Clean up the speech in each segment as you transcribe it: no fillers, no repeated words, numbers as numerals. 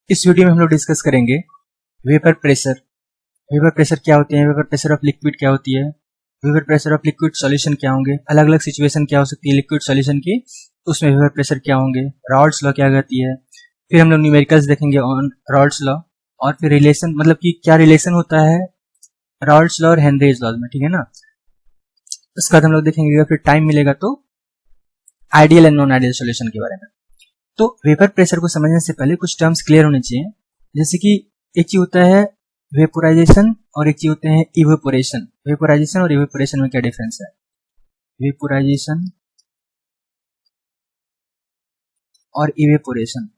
इस वीडियो में हम लोग डिस्कस करेंगे वेपर प्रेशर। वेपर प्रेशर क्या होते हैं, वेपर प्रेशर ऑफ लिक्विड क्या होती है, vapour pressure of liquid solution क्या होंगे, अलग अलग सिचुएशन क्या हो सकती है लिक्विड सॉल्यूशन की, उसमें वेपर प्रेशर क्या होंगे, रॉल्ड्स लॉ क्या कहती है। फिर हम लोग न्यूमेरिकल्स देखेंगे ऑन रॉल्ड्स लॉ, और फिर रिलेशन मतलब कि क्या रिलेशन होता है रॉल्ड्स लॉ और हेनरीज लॉ में, ठीक है ना। उसके बाद हम लोग देखेंगे, फिर टाइम मिलेगा तो ideal and non ideal solution के बारे में। तो वेपर प्रेशर को समझने से पहले कुछ टर्म्स क्लियर होने चाहिए, जैसे कि एक चीज होता है वेपोराइजेशन और एक चीज होते हैं इवेपोरेशन। वेपोराइजेशन और इवेपोरेशन में क्या डिफरेंस है? वेपोराइजेशन और इवेपोरेशन,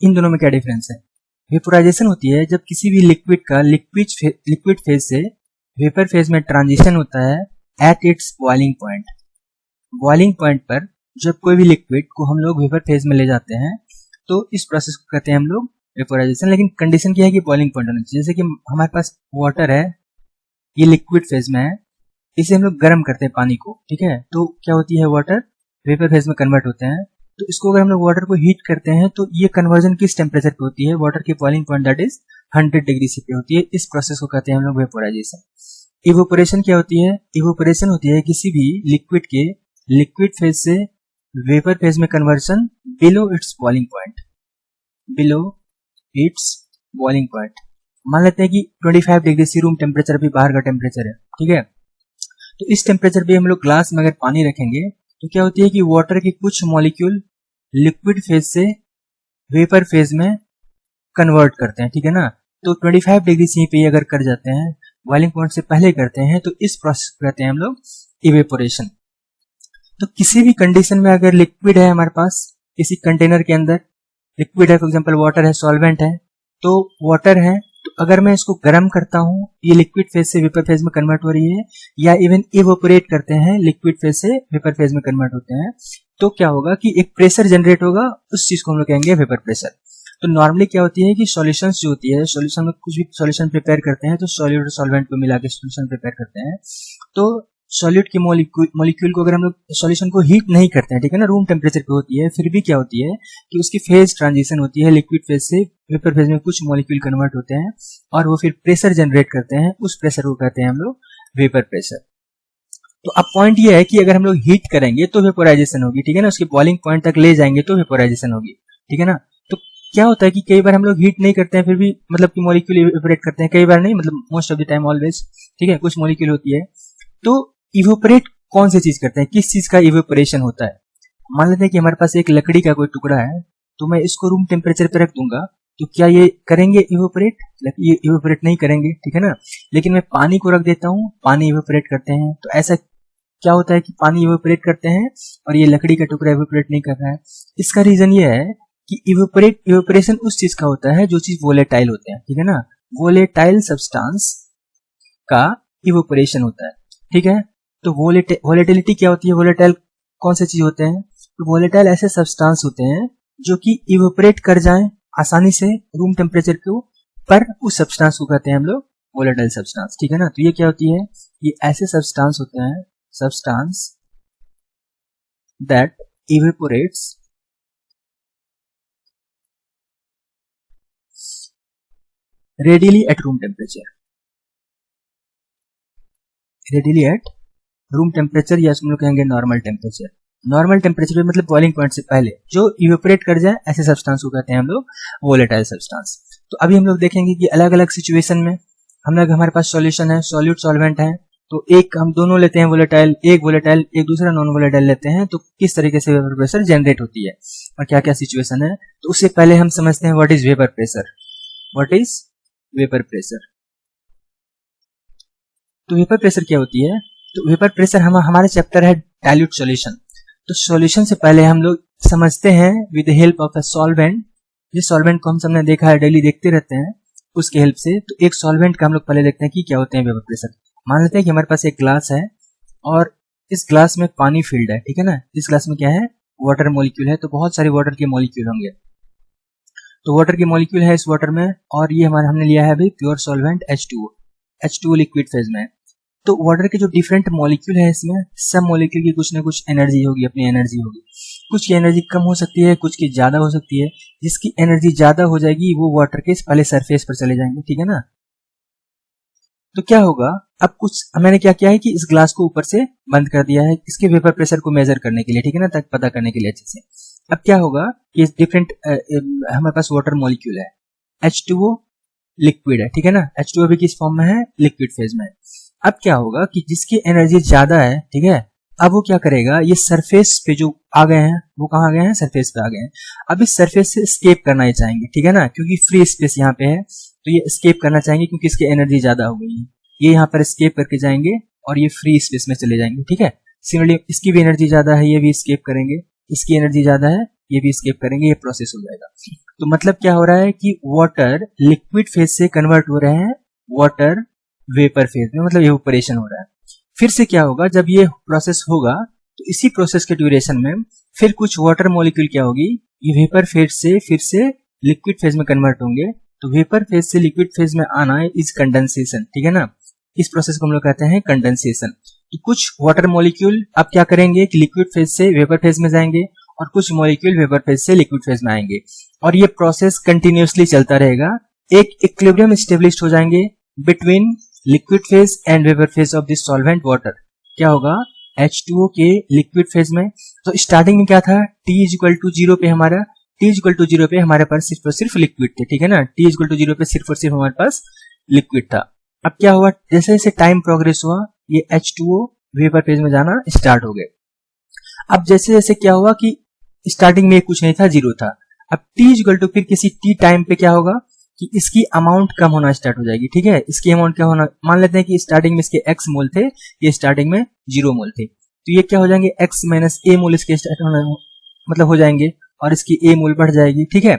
इन दोनों में क्या डिफरेंस है? वेपोराइजेशन होती है जब किसी भी लिक्विड का लिक्विड फेज से वेपर फेज में ट्रांजिशन होता है at its boiling point. Boiling point पर जब कोई भी लिक्विड को हम लोग वेपर फेज में ले जाते हैं तो इस प्रोसेस को कहते हैं हम लोग वेपोराइजेशन। लेकिन कंडीशन क्या है कि बॉइलिंग पॉइंट होना चाहिए। जैसे कि हमारे पास वाटर है, ये लिक्विड फेज में है, इसे हम लोग गर्म करते हैं पानी को, ठीक है, तो क्या होती है वाटर वेपर फेज में कन्वर्ट होते हैं। तो इसको अगर हम लोग वाटर को हीट करते हैं तो ये कन्वर्जन किस टेम्परेचर पे होती है? वाटर की boiling point that is 100 degree से पे होती है। इस प्रोसेस को कहते हैं हम लोग वेपोराइजेशन। इवेपोरेशन क्या होती है? इवेपोरेशन होती है किसी भी लिक्विड के लिक्विड फेज से वेपर फेज में conversion below it's boiling point. Below it's boiling point, मान लेते हैं कि 25 डिग्री सी रूम टेम्परेचर भी बाहर का टेम्परेचर है, ठीक है। तो इस टेम्परेचर पे हम लोग ग्लास में अगर पानी रखेंगे तो क्या होती है कि वाटर के कुछ मॉलिक्यूल लिक्विड फेज से वेपर फेज में कन्वर्ट करते हैं, ठीक है ना। तो 25 डिग्री सी पे अगर कर जाते हैं, बॉइलिंग पॉइंट से पहले करते हैं, तो इस प्रोसेस को कहते हैं हम लोग इवेपोरेशन। तो किसी भी कंडीशन में अगर लिक्विड है हमारे पास, किसी कंटेनर के अंदर लिक्विड है, फॉर एग्जांपल वाटर है, सॉल्वेंट है, तो वाटर है, तो अगर मैं इसको गर्म करता हूं, ये लिक्विड फेज से वेपर फेज में कन्वर्ट हो रही है, या इवन इवेपोरेट करते हैं लिक्विड फेज से वेपर फेज में कन्वर्ट होते हैं, तो क्या होगा कि एक प्रेशर जनरेट होगा, उस चीज को हम लोग कहेंगे वेपर प्रेशर। तो नॉर्मली क्या होती है कि सॉल्यूशंस जो होती है, सॉल्यूशन में कुछ भी सॉल्यूशन प्रिपेयर करते हैं तो सॉल्यूट और सॉल्वेंट को मिला के सॉल्यूशन प्रिपेयर करते हैं। तो सॉल्यूट के मॉलिक्यूल को अगर हम लोग सॉल्यूशन को हीट नहीं करते हैं, ठीक है ना, रूम टेम्परेचर पे होती है, फिर भी क्या होती है कि उसकी फेज ट्रांजिशन होती है, लिक्विड फेज से वेपर फेज में कुछ मॉलिक्यूल कन्वर्ट होते हैं और वो फिर प्रेशर जनरेट करते हैं, उस प्रेशर को कहते हैं हम लोग वेपर प्रेशर। तो अब पॉइंट ये है कि अगर हम लोग हीट करेंगे तो वेपोराइजेशन होगी, ठीक है ना, उसके बॉइलिंग पॉइंट तक ले जाएंगे तो वेपोराइजेशन होगी, ठीक है ना। तो क्या होता है कि कई बार हम लोग हीट नहीं करते हैं फिर भी मतलब कि मॉलिक्यूल इवेपोरेट करते हैं, कई बार नहीं, मतलब most of the time always, ठीक है, कुछ मॉलिक्यूल होती है। तो इवेपोरेट कौन सी चीज करते हैं, किस चीज का इवेपोरेशन होता है? मान लेते हैं कि हमारे पास एक लकड़ी का कोई टुकड़ा है, तो मैं इसको रूम टेम्परेचर पे रख दूंगा, तो क्या ये करेंगे इवेपोरेट? ये इवेपोरेट नहीं करेंगे, ठीक है ना। लेकिन मैं पानी को रख देता हूँ, पानी इवेपोरेट करते हैं। तो ऐसा क्या होता है कि पानी इवेपोरेट करते हैं और ये लकड़ी का टुकड़ा इवेपोरेट नहीं कर रहा है? इसका रीजन ये है कि इवेपोरेशन उस चीज का होता है जो चीज वोलेटाइल होते हैं, ठीक है ना। वोलेटाइल सब्सटेंस का इवेपोरेशन होता है, ठीक है। तो वोलेटिलिटी क्या होती है? वोलेटाइल कौन से चीज होते हैं? तो वोलेटाइल ऐसे सब्सटेंस होते हैं जो कि इवेपोरेट कर जाएं आसानी से रूम टेम्परेचर को, पर उस सब्सटेंस को कहते हैं हम लोग वोलेटाइल सब्सटेंस, ठीक है ना। तो ये क्या होती है? ये ऐसे सब्सटेंस होते हैं, substance that evaporates readily at room temperature. Readily at room temperature, या हम लोग कहेंगे नॉर्मल टेम्परेचर। नॉर्मल टेम्परेचर मतलब बॉइलिंग पॉइंट से पहले जो इवेपोरेट कर जाए, ऐसे सब्सटेंस को कहते हैं हम लोग वोलेटाइल सब्सटेंस। तो अभी हम लोग देखेंगे कि अलग अलग सिचुएशन में हम लोग, हमारे पास सॉल्यूशन है, सॉल्यूट सॉल्वेंट है, तो एक हम दोनों लेते हैं वोलेटाइल, एक वोलेटाइल एक दूसरा नॉन वोलेटाइल लेते हैं, तो किस तरीके से वेपर प्रेशर जनरेट होती है और क्या क्या सिचुएशन है। तो उससे पहले हम समझते हैं what is vapour pressure. What is vapour pressure? तो वेपर प्रेशर क्या होती है? तो वेपर प्रेशर हमारे चैप्टर है डाइल्यूट सॉल्यूशन। तो सॉल्यूशन से पहले हम लोग समझते हैं with the help of a solvent. जिस सॉल्वेंट को हम सबने देखा है, डेली देखते रहते हैं, उसके हेल्प से। तो एक सॉल्वेंट का हम लोग पहले देखते हैं कि क्या होते हैं वेपर प्रेशर। मान लेते हैं कि हमारे पास एक ग्लास है और इस ग्लास में पानी फिल्ड है, ठीक है ना। इस ग्लास में क्या है? वाटर मॉलिक्यूल है, तो बहुत सारे वाटर के मॉलिक्यूल होंगे। तो वाटर के मॉलिक्यूल है इस वाटर में, और ये हमने लिया है अभी pure solvent H2O liquid phase में। तो वाटर के जो डिफरेंट मॉलिक्यूल है इसमें सब मॉलिक्यूल की कुछ ना कुछ एनर्जी होगी, अपनी एनर्जी होगी। कुछ की एनर्जी कम हो सकती है, कुछ की ज्यादा हो सकती है। जिसकी एनर्जी ज्यादा हो जाएगी वो वाटर के पहले सरफेस पर चले जाएंगे, ठीक है ना। तो क्या होगा, अब कुछ मैंने क्या किया है कि इस ग्लास को ऊपर से बंद कर दिया है इसके वेपर प्रेशर को मेजर करने के लिए, ठीक है ना, तक पता करने के लिए अच्छे से। अब क्या होगा कि डिफरेंट हमारे पास वाटर मॉलिक्यूल है, H2O लिक्विड है, ठीक है ना, H2O भी किस फॉर्म में है, लिक्विड फेज में है। अब क्या होगा कि जिसकी एनर्जी ज्यादा है, ठीक है, अब वो क्या करेगा, ये सरफेस पे जो आ गए हैं वो कहाँ आ गए हैं, सरफेस पे आ गए हैं। अब इस सरफेस से एस्केप करना ही चाहेंगे, ठीक है ना, क्योंकि फ्री स्पेस यहाँ पे है तो ये एस्केप करना चाहेंगे क्योंकि इसकी एनर्जी ज्यादा हो गई है। ये यहाँ पर एस्केप करके जाएंगे और ये फ्री स्पेस में चले जाएंगे, ठीक है। सिमिलरली इसकी भी एनर्जी ज्यादा है, ये भी एस्केप करेंगे, इसकी एनर्जी ज्यादा है, ये भी एस्केप करेंगे, ये प्रोसेस हो जाएगा। तो मतलब क्या हो रहा है कि वाटर लिक्विड फेज से कन्वर्ट हो रहे हैं वाटर वेपर फेज में, मतलब इवेपोरेशन हो रहा है। फिर से क्या होगा, जब ये प्रोसेस होगा तो इसी प्रोसेस के ड्यूरेशन में फिर कुछ वाटर मॉलिक्यूल क्या होगी, ये वेपर फेज से फिर से लिक्विड फेज में कन्वर्ट होंगे। तो वेपर फेज से लिक्विड फेज में आना इज कंडेंसेशन, ठीक है ना। इस प्रोसेस को हम लोग कहते हैं कंडेंसेशन। तो कुछ वाटर मॉलिक्यूल अब क्या करेंगे कि लिक्विड फेज से वेपर फेज में जाएंगे और कुछ मॉलिक्यूल वेपर फेज से लिक्विड फेज में आएंगे और ये प्रोसेस कंटिन्यूअसली चलता रहेगा। एक इक्विलिब्रियम एस्टेब्लिश हो जाएंगे between liquid phase and vapour phase of this solvent water. क्या होगा, H2O के लिक्विड फेज में तो स्टार्टिंग में क्या था, T इक्वल टू 0 पे हमारा T इक्वल टू 0 पे हमारे पास सिर्फ और सिर्फ लिक्विड थे, ठीक है ना। T इक्वल टू 0 पे सिर्फ और सिर्फ हमारे पास लिक्विड था। अब क्या हुआ, जैसे जैसे टाइम प्रोग्रेस हुआ ये H2O वेपर फेज में जाना स्टार्ट हो गए। अब जैसे जैसे क्या हुआ कि स्टार्टिंग में कुछ नहीं था, 0 था। अब T इक्वल टू फिर किसी T टाइम पे क्या होगा कि इसकी अमाउंट कम होना स्टार्ट हो जाएगी, ठीक है। इसकी अमाउंट क्या होना, मान लेते हैं कि स्टार्टिंग में इसके x मोल थे, ये स्टार्टिंग में 0 मोल थे, तो ये क्या हो जाएंगे x माइनस a मोल इसके स्टार्ट होना मतलब हो जाएंगे और इसकी a मोल बढ़ जाएगी, ठीक है।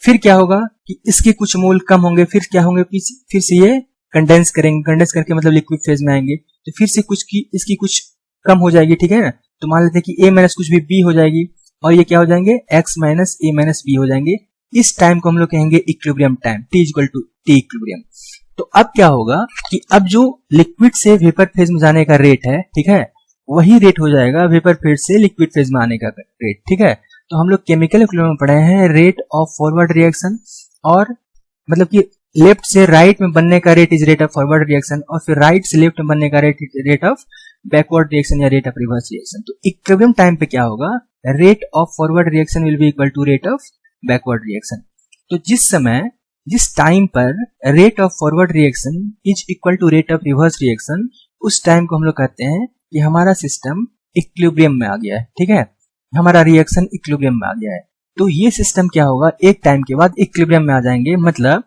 फिर क्या होगा कि इसके कुछ मोल कम होंगे, फिर क्या होंगे, फिर से ये कंडेंस करेंगे, कंडेंस करके मतलब लिक्विड फेज में आएंगे, तो फिर से कुछ की इसकी कुछ कम हो जाएगी, ठीक है ना। तो मान लेते हैं कि a माइनस कुछ भी b हो जाएगी और ये क्या हो जाएंगे x minus a minus b हो जाएंगे। इस टाइम को हम लोग कहेंगे equilibrium time, T equal to T equilibrium. तो अब क्या होगा कि अब जो लिक्विड से वेपर फेज में जाने का रेट है, ठीक है, वही रेट हो जाएगा वेपर फेज से लिक्विड फेज में आने का रेट, ठीक है। तो हम लोग केमिकल इक्विलिब्रियम में पढ़े हैं रेट ऑफ फॉरवर्ड रिएक्शन, और मतलब कि लेफ्ट से राइट में बनने का rate is rate of forward reaction और फिर राइट से लेफ्ट में बनने का रेट ऑफ बैकवर्ड रिएक्शन या रेट ऑफ रिवर्स रिएक्शन। तो इक्विलिब्रियम टाइम पे क्या होगा, rate of forward reaction will be equal to rate of backward reaction. तो जिस टाइम पर rate of forward reaction is equal to rate of reverse reaction, उस time को हम लोग कहते हैं कि हमारा सिस्टम इक्विलिब्रियम में आ गया है, ठीक है, हमारा रिएक्शन इक्विलिब्रियम में आ गया है। तो ये सिस्टम क्या होगा, एक टाइम के बाद इक्विलिब्रियम में आ जाएंगे। मतलब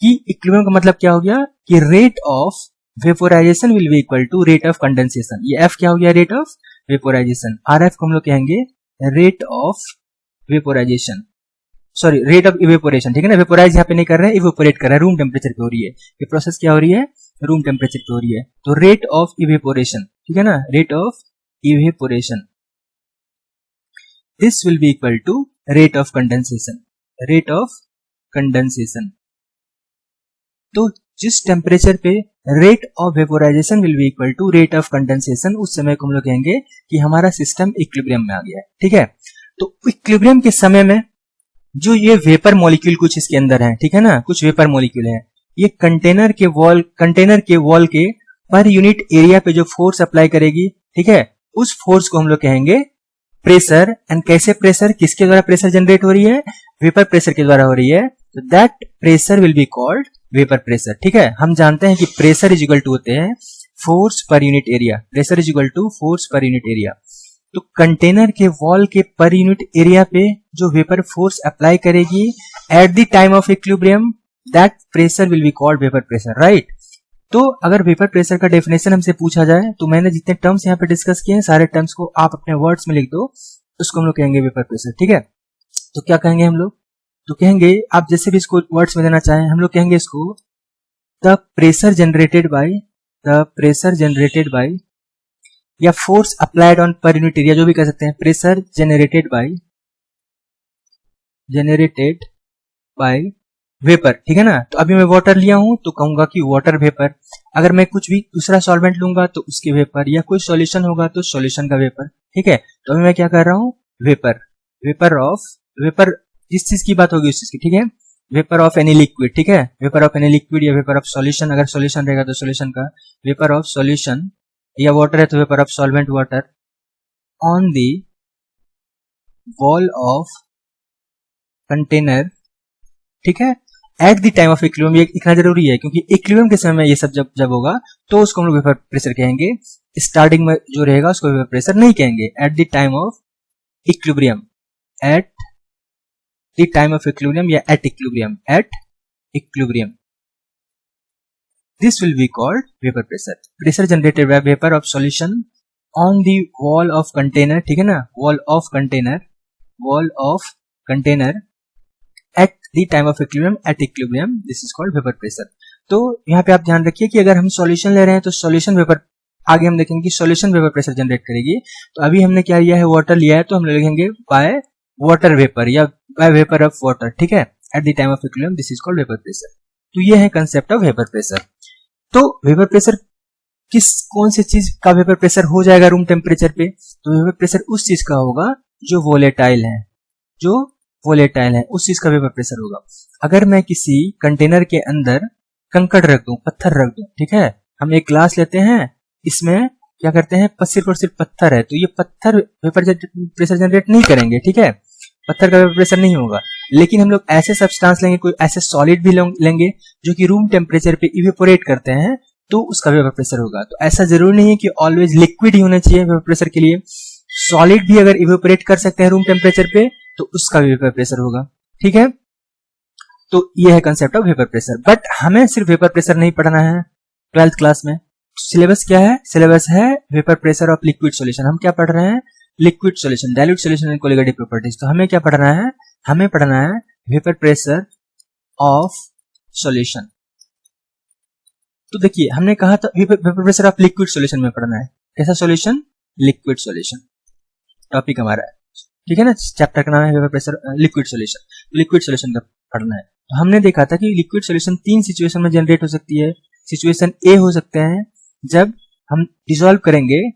कि इक्विलिब्रियम का मतलब क्या हो गया कि rate of vaporisation will be equal to rate of condensation. ये F क्या हो गया, रेट ऑफ वेपोराइजेशन। RF को हम लोग कहेंगे rate of vaporisation, sorry rate of evaporation, ठीक है ना। वेपोराइज यहाँ पे नहीं कर रहे हैं, इवेपोरेट कर रहे हैं, रूम टेम्परेचर पे हो रही है ये प्रोसेस, क्या हो रही है, रूम टेम्परेचर पे हो रही है। तो रेट ऑफ इवेपोरेशन, ठीक है ना, rate of evaporation, this will be equal to rate of condensation, rate of condensation. तो जिस टेम्परेचर पे rate of vaporisation will be equal to rate of condensation, उस समय को हम लोग कहेंगे कि हमारा सिस्टम इक्विलिब्रियम में आ गया है, ठीक है। तो इक्विलिब्रियम के समय में जो ये वेपर मॉलिक्यूल कुछ इसके अंदर है, ठीक है ना, कुछ वेपर मॉलिक्यूल है, ये कंटेनर के वॉल के पर यूनिट एरिया पे जो फोर्स अप्लाई करेगी, ठीक है, उस फोर्स को हम लोग कहेंगे प्रेशर। एंड कैसे प्रेशर, किसके द्वारा प्रेशर जनरेट हो रही है, वेपर प्रेशर के द्वारा हो रही है। तो that pressure will be called vapour pressure, ठीक है। हम जानते हैं कि प्रेशर इज इक्वल टू होते हैं force per unit area, pressure is equal to force per unit area. तो कंटेनर के वॉल के पर यूनिट एरिया पे जो वेपर फोर्स अप्लाई करेगी at the time of equilibrium, that pressure will be called vapour pressure, right. तो अगर vapour pressure का definition हमसे पूछा जाए तो मैंने जितने टर्म्स यहाँ पे डिस्कस किए हैं सारे टर्म्स को आप अपने वर्ड्स में लिख दो, उसको हम लोग कहेंगे वेपर प्रेशर, ठीक है। तो क्या कहेंगे हम लोग, तो कहेंगे आप जैसे भी इसको वर्ड्स में देना चाहें, हम लोग कहेंगे इसको द प्रेशर जनरेटेड बाय या फोर्स अप्लाइड ऑन पर यूनिट एरिया, जो भी कह सकते हैं, प्रेशर जनरेटेड बाय वेपर, ठीक है ना। तो अभी मैं वाटर लिया हूं तो कहूंगा कि वाटर वेपर। अगर मैं कुछ भी दूसरा सॉल्वेंट लूंगा तो उसके वेपर, या कोई सॉल्यूशन होगा तो सॉल्यूशन का वेपर, ठीक है। तो अभी मैं क्या कर रहा हूँ, वेपर, वेपर जिस चीज की बात होगी उस चीज की, ठीक है। वेपर ऑफ एनी लिक्विड, ठीक है, वेपर ऑफ एनी लिक्विड या वेपर ऑफ सॉल्यूशन, अगर सॉल्यूशन रहेगा तो सॉल्यूशन का वेपर ऑफ सॉल्यूशन, या वाटर है तो vapour of solvent water on the wall of container, ठीक है, eight the time of equilibrium. ये लिखना जरूरी है क्योंकि इक्विलिब्रियम के समय में ये सब जब होगा तो उसको हम लोग वेपर प्रेशर कहेंगे। स्टार्टिंग में जो रहेगा उसको वेपर प्रेशर नहीं कहेंगे। At the time of equilibrium, at the time of equilibrium या at equilibrium, this will be called vapour pressure. Pressure generated by vapour of solution on the wall of container, ठीक है ना, wall of container at the time of equilibrium, at equilibrium, this is called vapour pressure. तो यहाँ पे आप ध्यान रखिए कि अगर हम सॉल्यूशन ले रहे हैं तो सॉल्यूशन वेपर, आगे हम देखेंगे कि सॉल्यूशन वेपर प्रेशर जनरेट करेगी। तो अभी हमने क्या लिया है, वाटर लिया है, तो हम लिखेंगे बाय वाटर वेपर या बाय वेपर ऑफ वाटर, ठीक है, eight the time of equilibrium, this is called vapour pressure. तो ये है कंसेप्ट ऑफ वेपर प्रेशर। तो वेपर प्रेशर कौन सी चीज का वेपर प्रेशर हो जाएगा रूम टेम्परेचर पे, तो वेपर प्रेशर उस चीज का होगा जो वोलेटाइल है, उस चीज का वेपर प्रेशर होगा। अगर मैं किसी कंटेनर के अंदर कंकड़ रख दूं, पत्थर रख दूं, ठीक है, हम एक ग्लास लेते हैं, इसमें क्या करते हैं, सिर्फ और सिर्फ पत्थर है, तो ये पत्थर वेपर प्रेशर जनरेट नहीं करेंगे, ठीक है, पत्थर का वेपर प्रेशर नहीं होगा। लेकिन हम लोग ऐसे सब्सटेंस लेंगे, कोई ऐसे सॉलिड भी लेंगे जो कि रूम टेम्परेचर पे इवेपोरेट करते हैं, तो उसका वेपर प्रेशर होगा। तो ऐसा जरूरी नहीं है कि ऑलवेज लिक्विड ही होना चाहिए वेपर प्रेशर के लिए, सॉलिड भी अगर इवेपोरेट कर सकते हैं रूम टेम्परेचर पे तो उसका भी वेपर प्रेशर होगा, ठीक है। तो ये है concept of vapour pressure. But हमें सिर्फ वेपर प्रेशर नहीं पढ़ना है 12th क्लास में। सिलेबस क्या है, सिलेबस है vapour pressure of liquid solution. हम क्या पढ़ रहे हैं, liquid solution, dilute solution and colligative properties. तो हमें क्या पढ़ना है, हमें पढ़ना है वेपर प्रेशर ऑफ सॉल्यूशन। तो देखिए हमने कहा था vapour pressure of liquid solution में पढ़ना है। कैसा सॉल्यूशन, लिक्विड सॉल्यूशन टॉपिक हमारा है, ठीक है ना। चैप्टर का नाम है vapour pressure liquid solution, liquid solution का पढ़ना है। तो हमने देखा था कि लिक्विड सॉल्यूशन 3 सिचुएशन में जनरेट हो सकती है। सिचुएशन ए हो सकते हैं जब हम डिसॉल्व करेंगे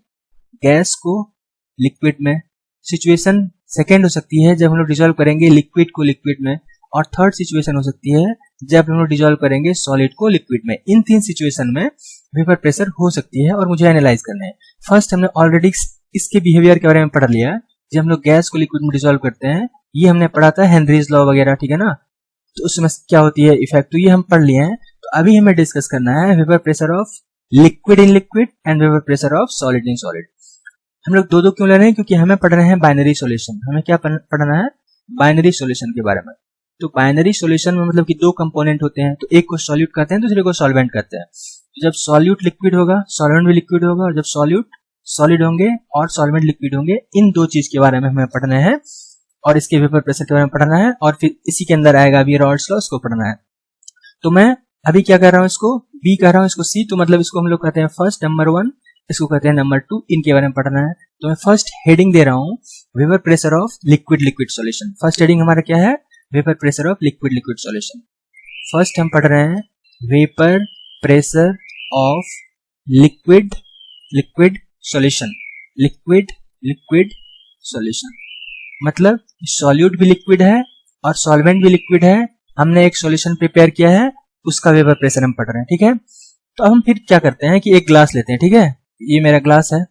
गैस को लिक्विड में, सिचुएशन सेकेंड हो सकती है जब हम लोग डिसॉल्व करेंगे लिक्विड को लिक्विड में, और थर्ड सिचुएशन हो सकती है जब हम लोग डिसॉल्व करेंगे सॉलिड को लिक्विड में। इन 3 सिचुएशन में वेपर प्रेशर हो सकती है और मुझे एनालाइज करना है। फर्स्ट हमने ऑलरेडी इसके बिहेवियर के बारे में पढ़ लिया, जब हम लोग गैस को लिक्विड में डिसॉल्व करते हैं, ये हमने पढ़ा था हेनरीज लॉ वगैरह, ठीक है ना। तो उसमें क्या होती है इफेक्ट, तो ये हम पढ़ लिए हैं। तो अभी हमें डिस्कस करना है vapour pressure of liquid in liquid and vapour pressure of solid in solid. हम लोग दो क्यों ले रहे हैं, क्योंकि हमें पढ़ रहे हैं बाइनरी सॉल्यूशन। हमें क्या पढ़ना है, बाइनरी सॉल्यूशन के बारे में। तो बाइनरी सॉल्यूशन में मतलब कि 2 कंपोनेंट होते हैं, तो एक को सॉल्यूट कहते हैं, दूसरे को सॉल्वेंट कहते हैं। तो जब सॉल्यूट लिक्विड होगा, सॉल्वेंट भी लिक्विड होगा, और जब सॉल्यूट सॉलिड होंगे और सॉल्वेंट लिक्विड होंगे, इन 2 चीज के बारे में हमें पढ़ना है और इसके वेपर प्रेशर के बारे में पढ़ना है, और फिर इसी के अंदर आएगा अभी रॉल्स लॉ, उसको पढ़ना है। तो मैं अभी क्या कर रहा हूँ, इसको बी कर रहा हूँ, इसको सी, तो मतलब इसको हम लोग कहते हैं फर्स्ट नंबर 1, इसको कहते हैं नंबर 2, इनके बारे में पढ़ना है। तो मैं फर्स्ट हेडिंग दे रहा हूँ vapour pressure of liquid solution. First heading हमारा क्या है, vapour pressure of liquid solution. First हम पढ़ रहे हैं vapour pressure of liquid solution. Liquid solution मतलब सॉल्यूट भी लिक्विड है और सॉल्वेंट भी लिक्विड है। हमने एक सॉल्यूशन प्रिपेयर किया है, उसका वेपर प्रेशर हम पढ़ रहे हैं, ठीक है। तो हम फिर क्या करते हैं कि एक ग्लास लेते हैं, ठीक है, ये मेरा ग्लास है।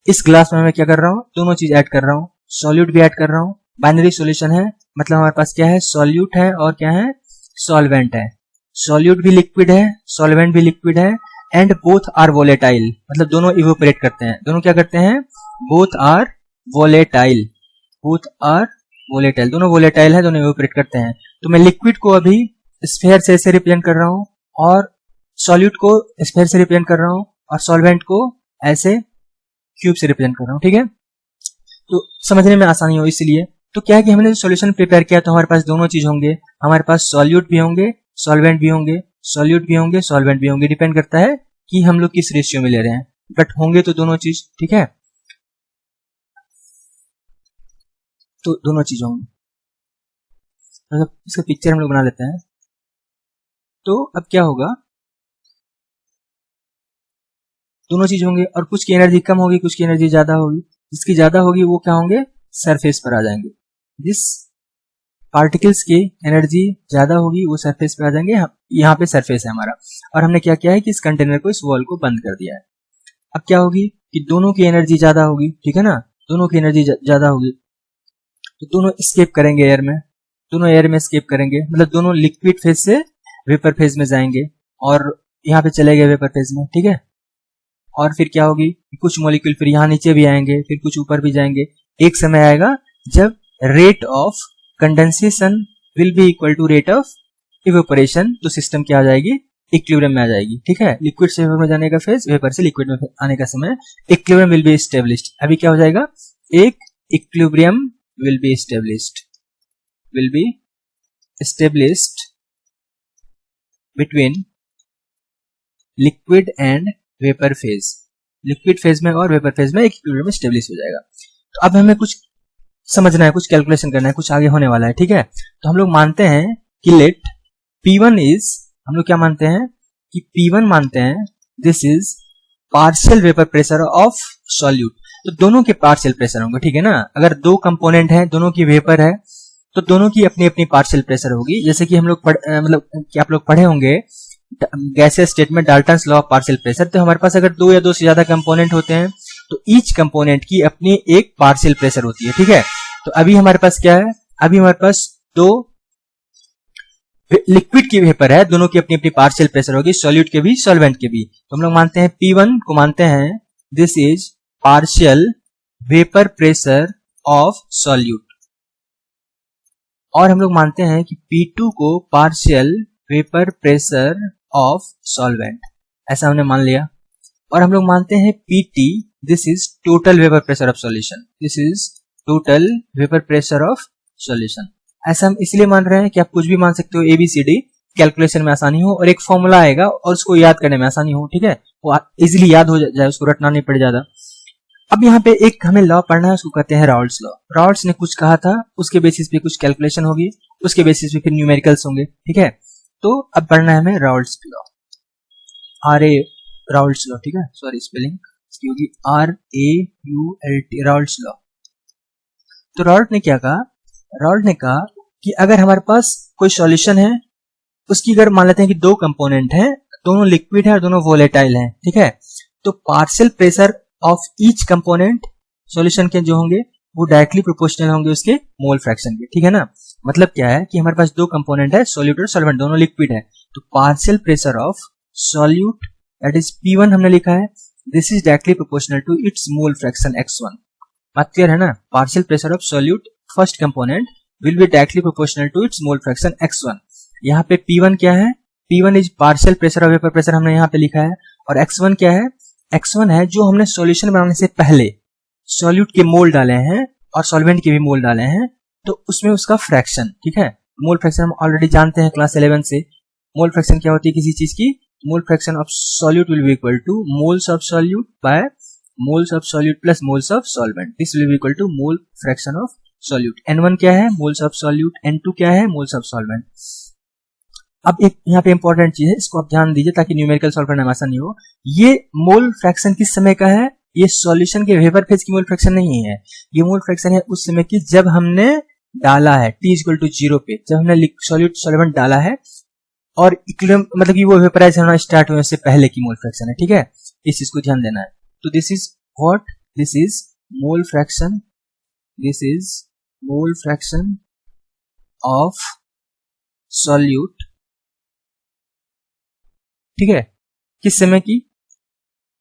इस ग्लास में मैं क्या कर रहा हूँ, दोनों चीज ऐड कर रहा हूँ, सॉल्यूट भी ऐड कर रहा हूँ। बाइनरी सॉल्यूशन है, मतलब हमारे पास क्या है, सॉल्यूट है और क्या है, सॉल्वेंट है। सॉल्यूट भी लिक्विड है, सॉल्वेंट भी लिक्विड है, एंड बोथ आर वोलेटाइल, मतलब दोनों इवेपोरेट करते हैं। दोनों क्या करते हैं, बोथ आर वोलेटाइल, दोनों वोलेटाइल है, दोनों इवेपोरेट करते हैं। तो मैं लिक्विड को अभी स्फीयर से ऐसे रिप्रेजेंट कर रहा हूं, और सॉल्यूट को स्फीयर से रिप्रेजेंट कर रहा हूं, और सॉल्वेंट को ऐसे क्यूब से रिप्रेजेंट कर रहा हूं, ठीक है। तो समझने में आसानी हो इसलिए। तो क्या है कि हमने सॉल्यूशन प्रिपेयर किया, तो हमारे पास दोनों चीज होंगे, हमारे पास सॉल्यूट भी होंगे, सॉल्वेंट भी होंगे, सॉल्वेंट भी होंगे, डिपेंड करता है कि हम लोग किस रेशियो में ले रहे हैं, बट होंगे तो दोनों चीज, ठीक है। तो दोनों चीज होंगी। मतलब इसका पिक्चर हम लोग बना लेते हैं। तो अब क्या होगा, दोनों चीज होंगे, और कुछ की एनर्जी कम होगी, कुछ की एनर्जी ज्यादा होगी। जिसकी ज्यादा होगी वो क्या होंगे, सरफेस पर आ जाएंगे। जिस पार्टिकल्स की एनर्जी ज्यादा होगी वो सरफेस पे आ जाएंगे। यहाँ पे सरफेस है हमारा, और हमने क्या किया है कि इस कंटेनर को, इस वॉल को बंद कर दिया है। अब क्या होगी कि दोनों की एनर्जी ज्यादा होगी, ठीक है ना, दोनों की एनर्जी ज्यादा होगी, तो दोनों स्केप करेंगे एयर में, दोनों एयर में स्केप करेंगे, मतलब दोनों लिक्विड फेज से वेपर फेज में जाएंगे, और यहाँ पे चले गए वेपर फेज में, ठीक है। और फिर क्या होगी, कुछ मॉलिक्यूल फिर यहाँ नीचे भी आएंगे, फिर कुछ ऊपर भी जाएंगे। एक समय आएगा जब rate of condensation will be equal to rate of evaporation, तो सिस्टम क्या आ जाएगी, इक्विलिब्रियम में आ जाएगी, ठीक है। लिक्विड से वेपर में जाने का फेज, वेपर से लिक्विड में आने का समय, इक्विलिब्रियम विल बी एस्टेब्लिश्ड। अभी क्या हो जाएगा, एक equilibrium will be established between liquid and vapour phase. Liquid phase में और वेपर फेज में एक इक्विलिब्रियम एस्टेब्लिश हो जाएगा। तो अब हमें कुछ समझना है, कुछ कैलकुलेशन करना है, कुछ आगे होने वाला है, ठीक है। तो हम लोग मानते हैं कि लेट P1 इज, हम लोग क्या मानते हैं कि P1 मानते हैं this is partial vapour pressure of solute. तो दोनों के पार्शियल प्रेशर होंगे, ठीक है ना। अगर दो कंपोनेंट है, दोनों की वेपर है, तो दोनों की अपनी अपनी पार्शियल प्रेशर होगी। जैसे कि हम लोग मतलब कि आप लोग पढ़े होंगे गैसियस स्टेट में Dalton's law of partial pressure. तो हमारे पास अगर दो या दो से ज्यादा कंपोनेंट होते हैं तो ईच कंपोनेंट की अपनी एक पार्शियल प्रेशर होती है, ठीक है। तो अभी हमारे पास क्या है, अभी हमारे पास दो लिक्विड की वेपर है, दोनों की अपनी अपनी पार्शियल प्रेशर होगी, सॉल्यूट के भी सॉल्वेंट के भी। तो हम लोग मानते हैं P1 को मानते हैं this is partial vapour pressure of solute, और हम लोग मानते हैं कि P2 को partial vapour pressure of solvent, ऐसा हमने मान लिया। और हम लोग मानते हैं PT this is total vapour pressure of solution, this is total vapour pressure of solution. ऐसा हम इसलिए मान रहे हैं कि आप कुछ भी मान सकते हो, ABCD, कैलकुलेशन में आसानी हो, और एक फॉर्मूला आएगा और उसको याद करने में आसानी हो, ठीक है, वो इजीली याद हो जाए, उसको रटना नहीं पड़ ज्यादा। अब यहाँ पे एक हमें लॉ पढ़ना है, उसको कहते हैं राउल्ट्स लॉ। राउल्ट्स ने कुछ कहा था, उसके बेसिस पे कुछ कैलकुलेशन होगी, उसके बेसिस पे फिर न्यूमेरिकल्स होंगे, ठीक है। तो अब पढ़ना है हमें राउल्ट्स लॉ, राउल्ट्स लॉ, ठीक है, सॉरी स्पेलिंग इसकी होगी RAULT, राउल्ट्स लॉ। तो राउल्ट ने क्या कहा, राउल्ट ने कहा कि अगर हमारे पास कोई सॉल्यूशन है, उसकी अगर मान लेते हैं कि दो कंपोनेंट हैं, दोनों लिक्विड है और दोनों वोलेटाइल हैं, ठीक है, तो partial pressure of each component solution के जो होंगे वो डायरेक्टली प्रोपोर्शनल होंगे उसके मोल फ्रैक्शन के, ठीक है ना। मतलब क्या है कि हमारे पास दो कंपोनेंट है, सॉल्यूट और सॉल्वेंट, दोनों लिक्विड है, तो partial pressure of solute that is P1 हमने लिखा है, this is directly proportional to its mole fraction x1। बात क्लियर है ना, partial pressure of solute first component will be directly proportional to its mole fraction x1। यहाँ पे P1 क्या है, P1 is partial pressure of vapour pressure हमने यहाँ पे लिखा है, और x1 क्या है, x1 है जो हमने सॉल्यूशन बनाने से पहले सॉल्यूट के मोल डाले हैं और सॉल्वेंट के भी मोल डाले हैं, तो उसमें उसका फ्रैक्शन, ठीक है। मोल फ्रैक्शन हम ऑलरेडी जानते हैं क्लास 11 से। मोल फ्रैक्शन क्या होती है किसी चीज की, mole fraction of solute will be equal to moles of solute by moles of solute plus moles of solvent, this will be equal to mole fraction of solute. N1 क्या है, moles of solute, N2 क्या है, moles of solvent. अब एक यहाँ पे important चीज है, इसको आप ध्यान दीजिए ताकि न्यूमेरिकल सॉल्व करने में आसानी हो। ये मोल फ्रैक्शन किस समय का है, ये सॉल्यूशन के वेपर फेज की मोल फ्रैक्शन नहीं है, ये मोल फ्रैक्शन है उस समय की जब हमने डाला है T=0 पे, जब हमने सॉल्यूट सॉल्वेंट डाला है और इक्विलिब्रियम मतलब कि वो वेपराइज होना स्टार्ट होने से पहले की मोल फ्रैक्शन है, ठीक है। इस चीज को ध्यान देना है। तो this is what, this is mole fraction, this is mole fraction of solute, ठीक है, किस समय की,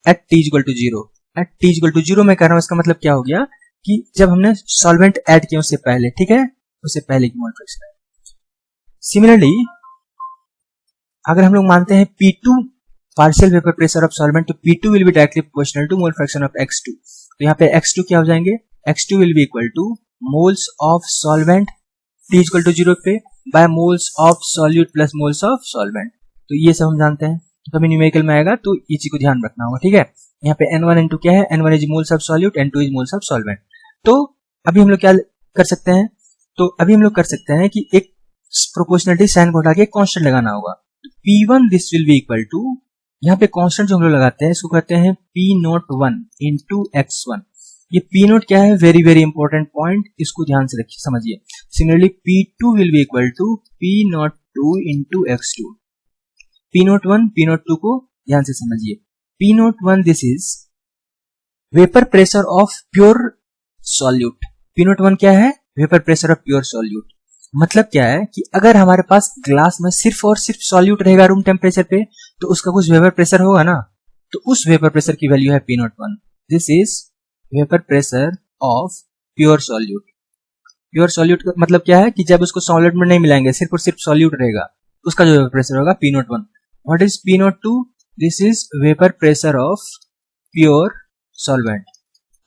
एट T=0। एट T=0 में कर रहा हूं, इसका मतलब क्या हो गया कि जब हमने सॉल्वेंट ऐड किया उससे पहले, ठीक है, उससे पहले की मोल फ्रैक्शन है। सिमिलरली अगर हम लोग मानते हैं P2 partial vapour pressure of solvent, तो P2 will be directly proportional to mole fraction of x2। तो यहाँ पे x2 क्या हो जाएंगे, x2 will be equal to moles of solvent T=0 पे by moles of solute plus moles of solvent. तो ये सब हम जानते हैं, तो कभी न्यूमेरिकल में आएगा तो ये चीज को ध्यान रखना होगा, ठीक है। यहाँ पे N1 N2 क्या है, N1 is moles of solute, N2 is moles of solvent. तो अभी हम लोग क्या कर सकते हैं, तो अभी हम लोग कर सकते हैं कि एक प्रोपोर्शनलिटी साइन को हटा के कांस्टेंट लगाना होगा। P1 this will be equal to, यहाँ पे कांस्टेंट जो हम लोग लगाते हैं इसको कहते हैं P01 इंटू x1। ये P0 क्या है, वेरी वेरी इंपॉर्टेंट पॉइंट, इसको ध्यान से रखिए समझिए। Similarly P2 will be equal to P02 into x2। P01 P02 को ध्यान से समझिए। P01 this is vapour pressure of pure solute. P01 क्या है, vapour pressure of pure solute. मतलब क्या है कि अगर हमारे पास ग्लास में सिर्फ और सिर्फ सॉल्यूट रहेगा रूम टेम्परेचर पे, तो उसका कुछ वेपर प्रेशर होगा ना, तो उस वेपर प्रेशर की वैल्यू है P01। This is vapour pressure of pure solute. Pure solute का मतलब क्या है कि जब उसको सॉलिड में नहीं मिलाएंगे, सिर्फ और सिर्फ सॉल्यूट रहेगा, उसका जो वेपर प्रेशर होगा P01। What is P02? This is vapour pressure of pure solvent.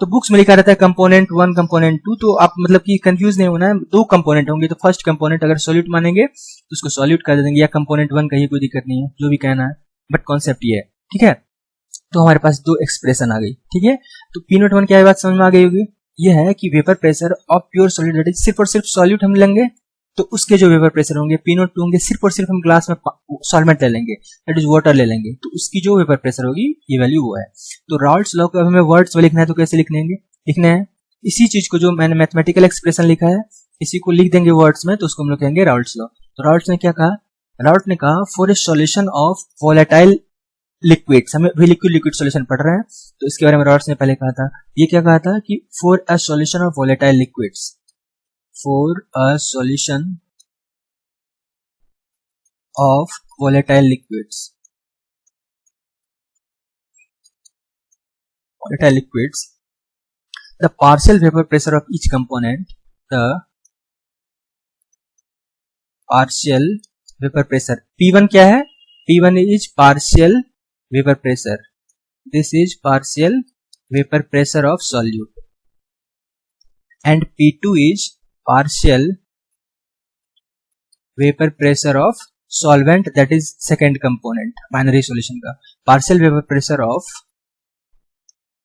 तो बुक्स में लिखा रहता है कंपोनेंट 1 कंपोनेंट 2, तो आप मतलब कि कंफ्यूज नहीं होना है, दो कंपोनेंट होंगे। तो फर्स्ट कंपोनेंट अगर सॉल्यूट मानेंगे तो उसको सॉल्यूट कर देंगे, या कंपोनेंट 1 कहीं कोई दिक्कत नहीं है, जो भी कहना है, बट कॉन्सेप्ट ये है, ठीक है। तो हमारे पास दो एक्सप्रेशन आ गई, ठीक है। तो P01 क्या है, बात समझ में आ गई होगी। ये है कि vapour pressure of pure solute, that is सिर्फ और सिर्फ सॉल्यूट हम लेंगे तो उसके जो वेपर प्रेशर होंगे P02 होंगे, सिर्फ और सिर्फ हम ग्लास में सॉल्वेंट ले लेंगे, दैट इज वाटर ले लेंगे, तो उसकी जो वेपर प्रेशर होगी ये वैल्यू वो है। तो राउल्ट्स लॉ को हमें वर्ड्स में लिखना है, तो कैसे लिखना है इसी चीज को जो मैंने मैथमेटिकल एक्सप्रेशन लिखा है इसी को लिख देंगे वर्ड्स में, तो उसको हम लोग कहेंगे राउल्ट्स लॉ। तो राउल्ट्स ने क्या कहा, राउल्ट ने कहा for a solution of volatile liquids, हमें भी लिक्विड सॉल्यूशन पढ़ रहे हैं तो इसके बारे में राउल्ट्स ने पहले कहा था। ये क्या कहा था कि for a solution of volatile liquids, for a solution of volatile liquids, the partial vapor pressure of each component, the partial vapor pressure, P1 क्या है, P1 is partial vapor pressure, this is partial vapor pressure of solute, and P2 is partial vapor pressure of solvent, that is second component binary solution का partial vapor pressure of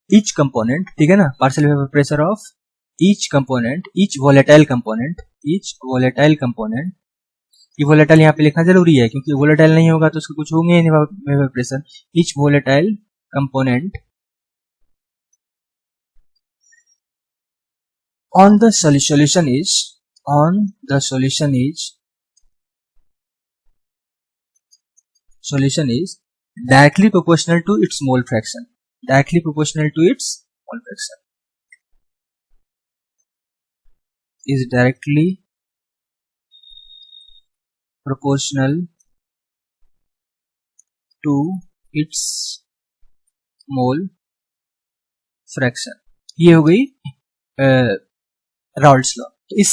each component, ठीक है ना, partial vapor pressure of each component, each volatile component, ये volatile यहाँ पे लिखना जरूरी है क्योंकि volatile नहीं होगा तो उसका कुछ होंगे नहीं vapor pressure। each volatile component on the solution is directly proportional to its mole fraction, directly proportional to its mole fraction, is directly proportional to its mole fraction। ये हो गई राउल्ट्स लॉ। तो इस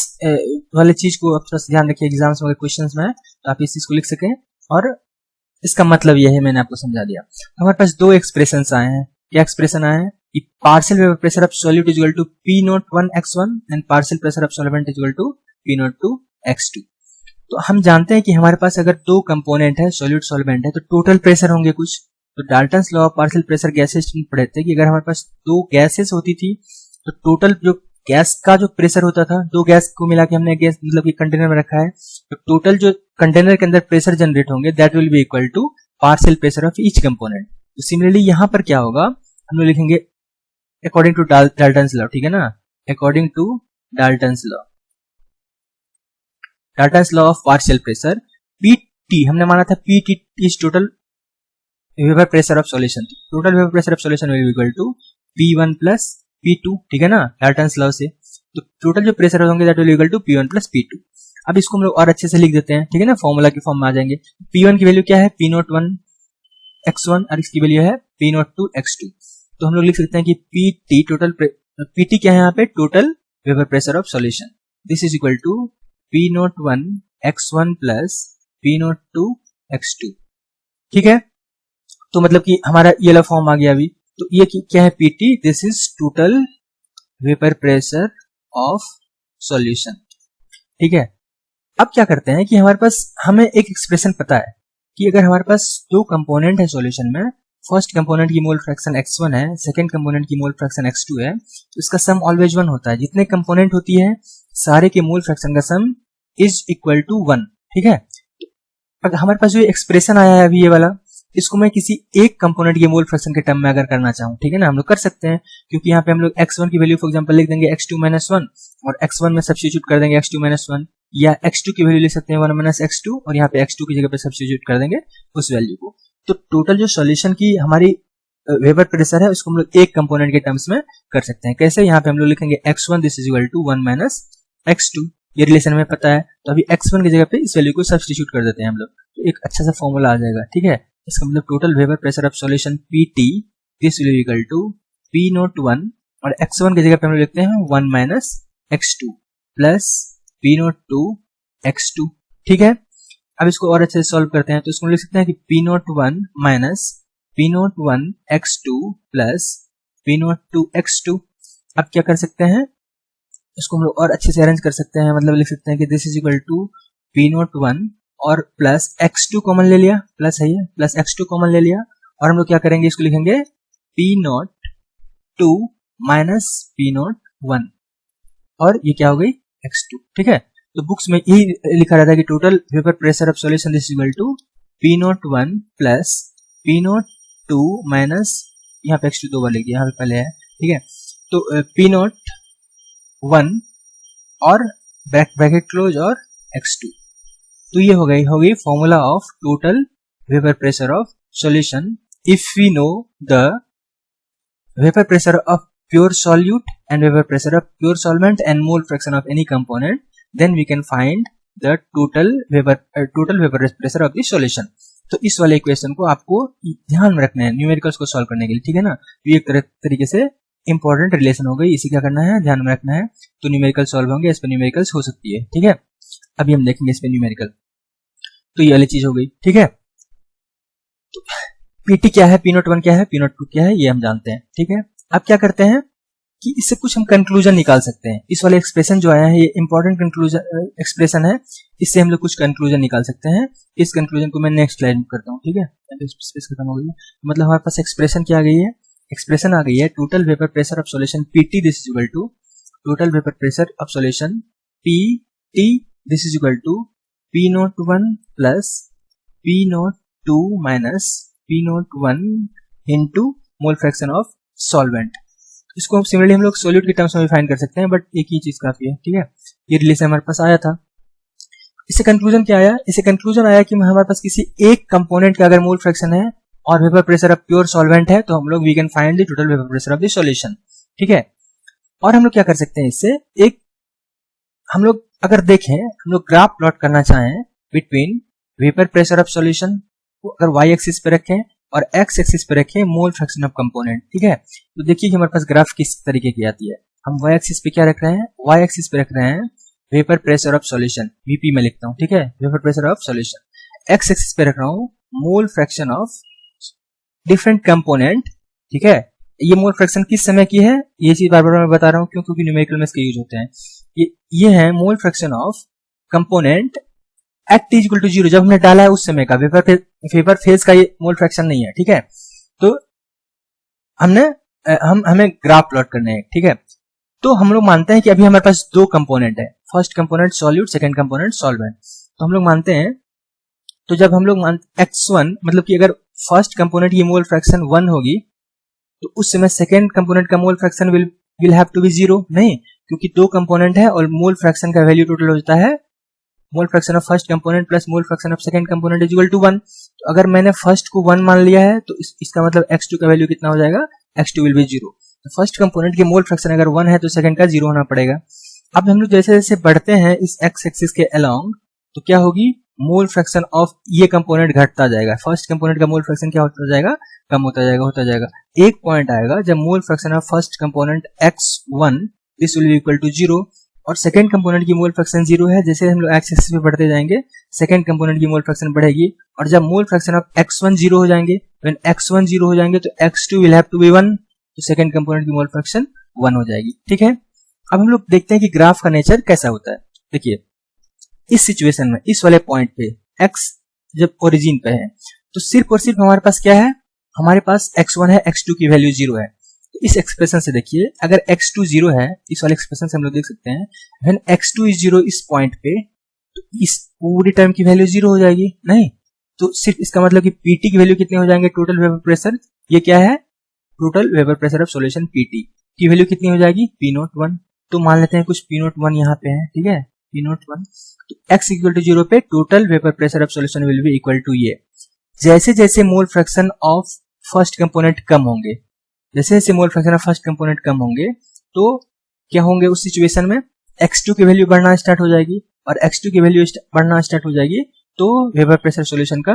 वाले चीज को आप थोड़ा सा ध्यान रखिए, एग्जाम्स में क्वेश्चंस में तो आप इस चीज को लिख सकें, और इसका मतलब यह है, मैंने आपको समझा दिया। हमारे पास दो एक्सप्रेशंस आए हैं। क्या एक्सप्रेशन आया है कि partial vapour pressure of solute is equal to P01 x1 and partial pressure of solvent is equal to P02 x2। तो हम जानते हैं कि हमारे पास अगर दो कंपोनेंट है, सॉल्यूट सॉल्वेंट है, तो टोटल प्रेशर होंगे कुछ। तो Dalton's law of partial pressure gases पढ़े थे कि अगर हमारे पास दो गैसेस होती थी तो टोटल जो गैस का जो प्रेशर होता था, दो गैस को मिला के हमने गैस मतलब कि कंटेनर में रखा है, तो टोटल जो कंटेनर के अंदर प्रेशर जनरेट होंगे that will be equal to partial pressure of each component. तो सिमिलरली यहां पर क्या होगा, हम लोग लिखेंगे अकॉर्डिंग टू डाल्टन्स लॉ, ठीक है ना, according to Dalton's law of partial pressure, Pt हमने माना था Pt is total vapour pressure of solution, total vapour pressure of solution will be equal to P1 plus P2, ठीक है ना, Dalton's law से। तो टोटल जो प्रेशर होंगे that will be equal to P1 plus P2। अब इसको हम लोग और अच्छे से लिख देते हैं, ठीक है ना, फॉर्मूला की फॉर्म में आ जाएंगे। P1 की वैल्यू क्या है, P01 x1 और इसकी वैल्यू है P02 x2। तो हम लोग लिख सकते हैं कि Pt टोटल Pt क्या है यहाँ पे, total vapour pressure of solution, this is equal to P01 x1 plus P02 x2, ठीक है। तो मतलब कि हमारा ये वाला फॉर्म आ गया अभी। तो ये क्या है Pt, this is total vapour pressure of solution, ठीक है। अब क्या करते हैं कि हमारे पास हमें एक एक्सप्रेशन पता है कि अगर हमारे पास दो कंपोनेंट है सॉल्यूशन में, फर्स्ट कंपोनेंट की मोल फ्रैक्शन x1 है, सेकंड कंपोनेंट की मोल फ्रैक्शन x2 है, तो इसका सम ऑलवेज 1 होता है। जितने कंपोनेंट होती है सारे के मोल फ्रैक्शन का सम इज इक्वल टू 1, ठीक है। अगर हमारे पास जो एक्सप्रेशन आया है अभी ये वाला, इसको मैं किसी एक कंपोनेंट के मोल फ्रैक्शन के टर्म में अगर करना चाहूँ, ठीक है ना, हम लोग कर सकते हैं, क्योंकि यहाँ पे हम लोग x1 की वैल्यू फॉर एग्जांपल लिख देंगे x2-1 और x1 में सब्स्टिट्यूट कर देंगे x2-1, या x2 की वैल्यू लिख सकते हैं 1 - x2 और यहाँ पे x2 की जगह पे सब्स्टिट्यूट कर देंगे उस वैल्यू को। तो टोटल जो सॉल्यूशन की हमारी वेपर प्रेशर है उसको हम लोग एक कंपोनेंट के टर्म्स में कर सकते हैं। कैसे? यहाँ पे हम लोग लिखेंगे x1 this is equal to 1 - x2, ये रिलेशन हमें पता है, तो अभी x1 की जगह पे इस वैल्यू को सब्स्टिट्यूट कर देते हैं हम लोग, तो एक अच्छा सा फॉर्मूला आ जाएगा, ठीक है। इसका मतलब total vapour pressure of solution PT this will be equal to P01 और x1 की जगह पे हम लोग लिखते हैं 1 - x2 प्लस P02 x2, ठीक है। अब इसको और अच्छे से सॉल्व करते हैं, तो इसको लिख सकते हैं कि P01 minus P01 x2 plus P02 x2। अब क्या कर सकते हैं, इसको हम लोग और अच्छे से अरेंज कर सकते हैं, मतलब लिख सकते हैं कि this is equal to P01 और प्लस x2 कॉमन ले लिया, प्लस है ये, प्लस x2 कॉमन ले लिया, और हम लोग क्या करेंगे, इसको लिखेंगे P02 माइनस P01 और ये क्या हो गई x2, ठीक है। तो बुक्स में यही लिखा रहता है कि total vapour pressure of solution this is equal to P01 plus P02 minus, यहाँ पे x2 दो बार लिख दिया, यहाँ पे पहले है, ठीक है। तो P01 और ब्रैकेट क्लोज और x2, तो ये हो गई formula of total vapour pressure of solution if we know the vapour pressure of pure solute and vapor pressure of pure solvent and mole fraction of any component, then we can find the total vapor pressure of the solution। तो इस वाले equation को आपको ध्यान में रखना है numericals को सॉल्व करने के लिए, ठीक है ना। तो ये एक तरीके से इंपॉर्टेंट रिलेशन हो गई, इसी क्या करना है, ध्यान में रखना है, तो न्यूमेरिकल सॉल्व होंगे, इस पर न्यूमेरिकल्स हो सकती है, ठीक है। अभी हम देखेंगे इस पर न्यूमेरिकल, तो ये वाली चीज हो गई, ठीक है। तो PT क्या है, P01 क्या है, P02 क्या है, ये हम जानते हैं, ठीक है। अब क्या करते हैं कि इससे कुछ हम कंक्लूजन निकाल सकते हैं, इस वाले एक्सप्रेशन जो आया है ये इंपॉर्टेंट कंक्लूजन एक्सप्रेशन है, इससे हम लोग कुछ कंक्लूजन निकाल सकते हैं। इस कंक्लूजन को मैं नेक्स्ट स्लाइड में करता हूँ, ठीक है। स्पेस खत्म हो गई, मतलब हमारे पास एक्सप्रेशन क्या आ गई है, एक्सप्रेशन आ गई है total vapour pressure of solution PT this is equal to total vapour pressure of solution PT this is equal to P01 plus P02 minus P01 into mole fraction of solvent. इसको similarly हम लोग solute के terms में भी find कर सकते हैं, but एक ही चीज काफी है, ठीक है। ये रिलेशन हमारे पास आया था, इससे कंक्लूजन क्या आया, इससे कंक्लूजन आया कि हमारे पास किसी एक कंपोनेंट का अगर मोल फ्रैक्शन है और vapour pressure of pure solvent है, तो हम लोग we can find the total vapour pressure of the solution, ठीक है। और हम लोग क्या कर सकते हैं, इससे एक हम लोग अगर देखें, हम लोग ग्राफ प्लॉट करना चाहें between vapour pressure of solution को अगर y एक्सिस पे रखें और x एक्सिस पे रखें मोल फ्रैक्शन ऑफ कंपोनेंट, ठीक है। तो देखिए कि हमारे पास ग्राफ किस तरीके की आती है, हम y एक्सिस पे क्या रख रहे हैं, y एक्सिस पे रख रहे हैं vapour pressure of solution, VP में लिखता हूँ, ठीक है, vapour pressure of solution. x axis पे रख रहा हूँ मोल फ्रैक्शन ऑफ डिफरेंट कंपोनेंट, ठीक है। ये मोल फ्रैक्शन किस समय की है, ये चीज बार बार मैं बता रहा हूँ क्योंकि न्यूमेरिकल में इसके यूज होते हैं। ये है mole fraction of component at t equal to 0, जब हमने डाला है उस समय का वेपर फेज का ये मोल फ्रैक्शन नहीं है, ठीक है। तो हमें ग्राफ प्लॉट करने हैं, ठीक है। तो हम लोग मानते हैं कि अभी हमारे पास दो कंपोनेंट है, first component solute, second component solvent. तो हम लोग मानते हैं, तो जब हम लोग x1 मतलब कि अगर फर्स्ट कंपोनेंट की मोल फ्रैक्शन 1 होगी, तो उस समय सेकंड कंपोनेंट का mole fraction will have to be 0, नहीं, क्योंकि दो कंपोनेंट है और मोल फ्रैक्शन का वैल्यू टोटल होता है mole fraction of first component plus mole fraction of second component is equal to 1। तो अगर मैंने फर्स्ट को 1 मान लिया है, तो इसका मतलब x2 का वैल्यू कितना हो जाएगा, x2 विल बी 0। तो फर्स्ट कंपोनेंट की मोल फ्रैक्शन अगर 1 है तो सेकंड का 0 होना पड़ेगा। अब हम लोग जैसे जैसे बढ़ते हैं इस x एक्सिस के अलोंग, तो क्या होगी, मोल फ्रैक्शन ऑफ ये कंपोनेंट घटता जाएगा, फर्स्ट कंपोनेंट का मोल फ्रैक्शन क्या होता जाएगा, कम होता जाएगा। एक पॉइंट आएगा जब mole fraction of first component x1 this will be equal to 0 और सेकंड कंपोनेंट की मोल फ्रैक्शन 0 है। जैसे हम लोग एक्स एक्सिस पे बढ़ते जाएंगे, सेकंड कंपोनेंट की मोल फ्रैक्शन बढ़ेगी, और जब मोल फ्रैक्शन ऑफ x1 0 हो जाएंगे, व्हेन x1 0 हो जाएंगे तो x2 will have to B 1, तो सेकंड कंपोनेंट की मोल फ्रैक्शन 1 हो जाएगी, ठीक है। अब हम लोग देखते हैं कि ग्राफ का नेचर कैसा होता है। देखिए इस सिचुएशन में, इस वाले पॉइंट पे x जब ओरिजिन पे है, तो सिर्फ और सिर्फ हमारे पास क्या है, हमारे पास x1 है, x2 की वैल्यू 0 है। इस एक्सप्रेशन से देखिए, अगर x2 0 है, इस वाले एक्सप्रेशन से हम लोग देख सकते हैं व्हेन x2 is 0 इस पॉइंट पे, तो इस पूरी टर्म की वैल्यू 0 हो जाएगी, नहीं, तो सिर्फ इसका मतलब कि पीटी की वैल्यू कितने हो जाएंगे, टोटल वेपर प्रेशर, ये क्या है, total vapour pressure of solution PT की वैल्यू कितनी हो जाएगी, पी नोट वन। तो मान लेते हैं कुछ पी नोट वन यहाँ पे है, ठीक है, पी नोट वन। तो x इक्वल टू 0 पे total vapour pressure of solution will be equal to ये। जैसे जैसे mole fraction of first component कम होंगे, जैसे जैसे mole fraction of first component कम होंगे, तो क्या होंगे उस सिचुएशन में, x2 की वैल्यू बढ़ना स्टार्ट हो जाएगी, और x2 की वैल्यू बढ़ना स्टार्ट हो जाएगी तो वेपर प्रेशर सॉल्यूशन का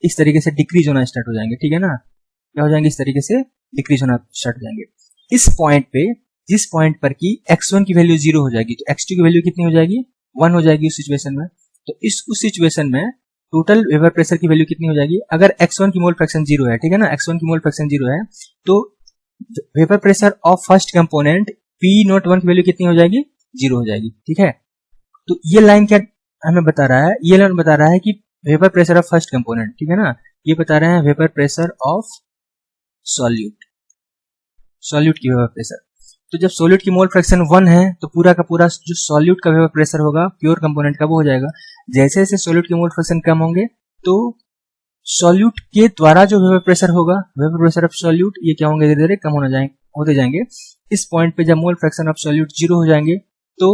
इस तरीके से डिक्रीज होना स्टार्ट हो जाएंगे, ठीक है ना, क्या हो जाएंगे, इस तरीके से डिक्रीज होना स्टार्ट हो जाएंगे। इस पॉइंट पे, जिस पॉइंट पर की x1 की वैल्यू 0 हो जाएगी, तो x2 की वैल्यू कितनी हो जाएगी, 1 हो जाएगी उस सिचुएशन में। तो उस सिचुएशन में टोटल वेपर प्रेशर की वैल्यू कितनी हो जाएगी, अगर x1 की मोल फ्रैक्शन 0 है, ठीक है ना, x1 की मोल फ्रैक्शन 0 है, तो vapour pressure of first component P naught one की वैल्यू कितनी हो जाएगी, 0 हो जाएगी, ठीक है। तो ये लाइन क्या हमें बता रहा है, ये लाइन बता रहा है कि vapour pressure of first component, ठीक है ना, ये बता रहे हैं vapour pressure of solute, solute की वेपर प्रेशर। तो जब सॉल्यूट की मोल फ्रैक्शन 1 है तो पूरा का पूरा जो सॉल्यूट का वेपर प्रेशर होगा प्योर कंपोनेंट का वो हो जाएगा। जैसे जैसे सॉल्यूट की मोल फ्रैक्शन कम होंगे तो सॉल्यूट के द्वारा जो वेपर प्रेशर होगा, वेपर प्रेशर ऑफ सॉल्यूट, ये क्या होंगे, धीरे धीरे कम होते जाएंगे। इस पॉइंट पे जब मोल फ्रैक्शन ऑफ सॉल्यूट 0 हो जाएंगे तो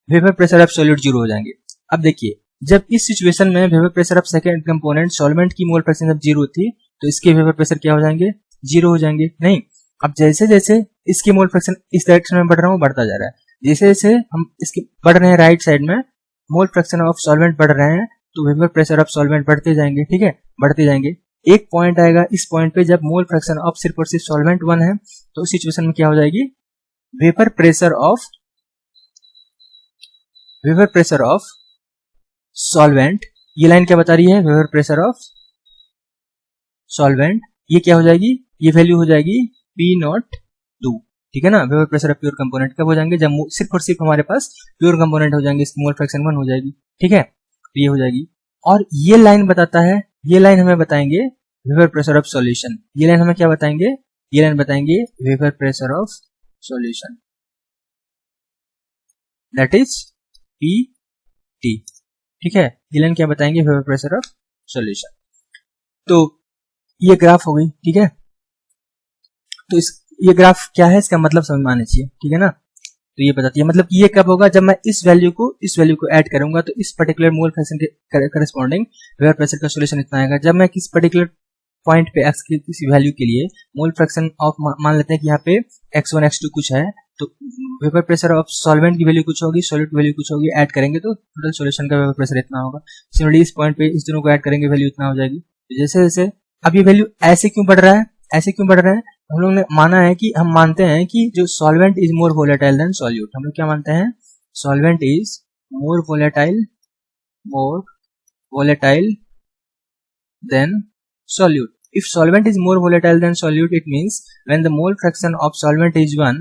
वेपर प्रेशर ऑफ सॉल्यूट 0 हो जाएंगे। अब देखिए, जब इस सिचुएशन में vapour pressure of second component solvent की मोल फ्रैक्शन जब 0 थी, तो इसके वेपर प्रेशर क्या हो जाएंगे, 0 हो जाएंगे। नहीं, अब जैसे जैसे इसकी मोल फ्रैक्शन इस डायरेक्शन में बढ़ रहा हूँ, बढ़ता जा रहा है, जैसे जैसे हम इसके बढ़ रहे हैं राइट साइड में, मोल फ्रैक्शन ऑफ सॉल्वेंट बढ़ रहे हैं, तो वेपर प्रेशर ऑफ सॉल्वेंट बढ़ते जाएंगे, ठीक है, बढ़ते जाएंगे। एक पॉइंट आएगा, इस पॉइंट पे जब मोल फ्रैक्शन ऑफ सिर्फ और सिर्फ सॉल्वेंट 1 है, तो उस सिचुएशन में क्या हो जाएगी, वेपर प्रेशर ऑफ सॉल्वेंट, ये लाइन क्या बता रही है, वेपर प्रेशर ऑफ सॉल्वेंट, ये क्या हो जाएगी, ये वैल्यू हो जाएगी पी नॉट 2, ठीक है ना। Vapour pressure of pure component कब हो जाएंगे, जब सिर्फ और सिर्फ हमारे पास प्योर कंपोनेंट हो जाएंगे, मोल फ्रैक्शन 1 हो जाएगी, ठीक है, तो ये हो जाएगी। और ये लाइन बताता है, ये लाइन हमें बताएंगे वेपर प्रेशर ऑफ सॉल्यूशन, ये लाइन हमें क्या बताएंगे, ये लाइन बताएंगे vapour pressure of solution, that is P T, ठीक है, ये लाइन क्या बताएंगे, वेपर प्रेशर ऑफ सॉल्यूशन। तो ये ग्राफ हो गई, ठीक है। तो ये ग्राफ क्या है, इसका मतलब समझ में आना चाहिए, ठीक है ना। तो ये बताती है, मतलब ये कब होगा, जब मैं इस वैल्यू को ऐड करूंगा, तो इस पर्टिकुलर मोल फ्रैक्शन के करस्पॉन्डिंग वेपर प्रेशर का सॉल्यूशन इतना आएगा। जब मैं किस पर्टिकुलर पॉइंट पे x की किसी वैल्यू के लिए मोल फ्रैक्शन ऑफ, मान लेते हैं कि यहाँ पे x1 x2 कुछ है, तो वेपर प्रेशर ऑफ सॉल्वेंट की वैल्यू कुछ होगी, सॉल्यूट की वैल्यू कुछ होगी, ऐड करेंगे तो टोटल सॉल्यूशन का वेपर प्रेशर इतना होगा। सिमिलरली इस पॉइंट पे इस दोनों को ऐड करेंगे, वैल्यू इतना हो जाएगी। तो जैसे जैसे अब ये वैल्यू ऐसे क्यों बढ़ रहा है, ऐसे क्यों बढ़ रहा है, हम लोग ने माना है कि हम मानते हैं कि जो solvent is more volatile than solute, हम लोग क्या मानते हैं, solvent is more volatile than solute. If solvent is more volatile than solute, it means when the mole fraction of solvent is 1,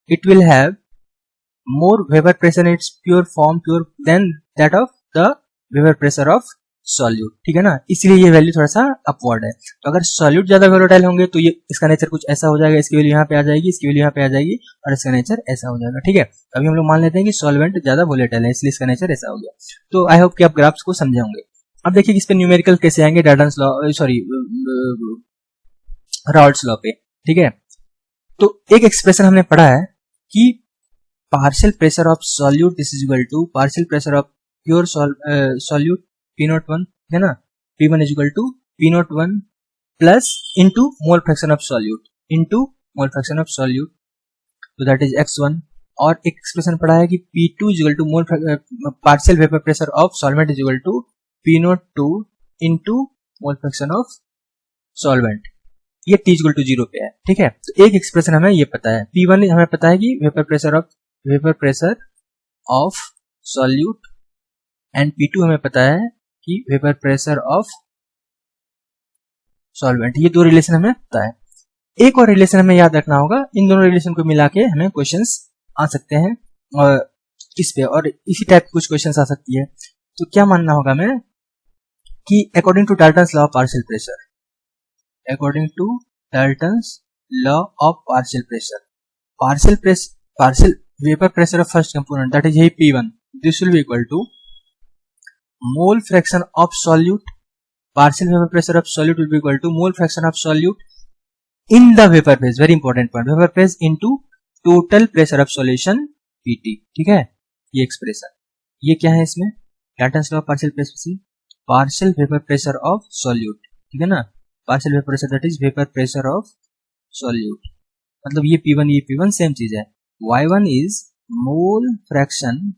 it will have more vapor pressure in its pure form than that of the vapor pressure of solute, ठीक है ना। इसलिए ये value थोड़ा सा upward है। तो अगर सॉल्यूट ज्यादा वोलेटाइल होंगे तो ये इसका नेचर कुछ ऐसा हो जाएगा, इसकी वैल्यू यहाँ पे आ जाएगी, इसकी वैल्यू यहाँ पे आ जाएगी, और इसका नेचर ऐसा हो जाएगा, ठीक है। अभी हम लोग मान लेते हैं कि सॉल्वेंट ज्यादा वोलेटाइल है, इसलिए इसका नेचर ऐसा हो गया। तो आई होप कि आप ग्राफ्स को समझे होंगे। अब देखिए इस पे न्यूमेरिकल कैसे आएंगे, डाल्टन्स लॉ, सॉरी राल्ट्स लॉ पे, ठीक है। तो एक एक्सप्रेशन हमने पढ़ा है कि partial pressure of solute this is equal to partial pressure of pure solute P01, है ना, P1 is equal to P01 plus into mole fraction of solute into mole fraction of solute, तो that is x1। और एक expression पढ़ा है कि P2 is equal to mole partial vapour pressure of solvent is equal to P02 into mole fraction of solvent, ये T equal to 0 पे है, ठीक है। तो एक एक्सप्रेशन हमें ये पता है, P1 हमें पता है कि vapour pressure of solute, and P2 हमें पता है कि वेपर प्रेशर ऑफ सॉल्वेंट, ये दो रिलेशन हमें पता है। एक और रिलेशन हमें याद रखना होगा, इन दोनों रिलेशन को मिला के हमें क्वेश्चंस आ सकते हैं और इस पे, और इसी टाइप कुछ क्वेश्चंस आ सकती है। तो क्या मानना होगा हमें कि according to Dalton's law of partial pressure, according to Dalton's law of partial pressure, partial vapour pressure of first component that is P1, this will be equal to mole fraction of solute partial vapor pressure of solute will be equal to mole fraction of solute in the vapor phase, very important point, vapor phase into total pressure of solution PT, ठीक है। ये expression, ये क्या है, इसमें Dalton's law of partial vapour pressure of solute, ठीक है ना, partial vapour pressure that is vapour pressure of solute, मतलब ये P1 ये P1 सेम चीज है। Y1 is mole fraction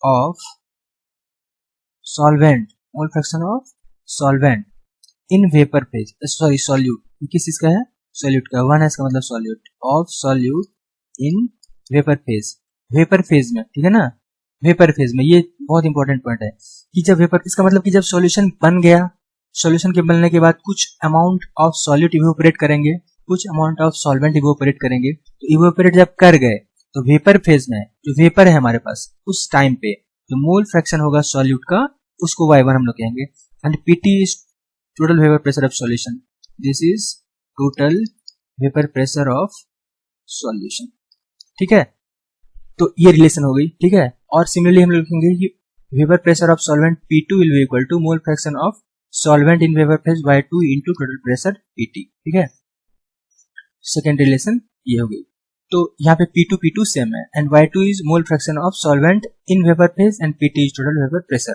of solvent, mole fraction of solvent in vapour phase, sorry solute, किस चीज का है, सॉल्यूट का, वन है इसका मतलब solute, of solute in vapour phase में, ठीक है ना, वेपर फेज में। ये बहुत इंपॉर्टेंट पॉइंट है कि जब वेपर, इसका मतलब कि जब सॉल्यूशन बन गया, सॉल्यूशन के बनने के बाद कुछ अमाउंट ऑफ सॉल्यूट इवोपरेट करेंगे, कुछ अमाउंट ऑफ सॉल्वेंट इवोपरेट करेंगे, तो इवोपरेट जब कर गए तो वेपर फेज में जो वेपर है हमारे पास उस टाइम पे जो मोल फ्रैक्शन होगा सॉल्यूट का उसको Y1 हम लोग कहेंगे, and PT is total vapour pressure of solution, this is total vapour pressure of solution, ठीक है। तो ये रिलेशन हो गई, ठीक है। और सिमिलरली हम लोग लिखेंगे कि vapour pressure of solvent P2 will be equal to mole fraction of solvent in vapour phase Y2 into total pressure PT, ठीक है। सेकेंड रिलेशन ये हो गई। तो यहाँ पे P2 सेम है and Y2 is mole fraction of solvent in vapour phase and PT is total vapour pressure.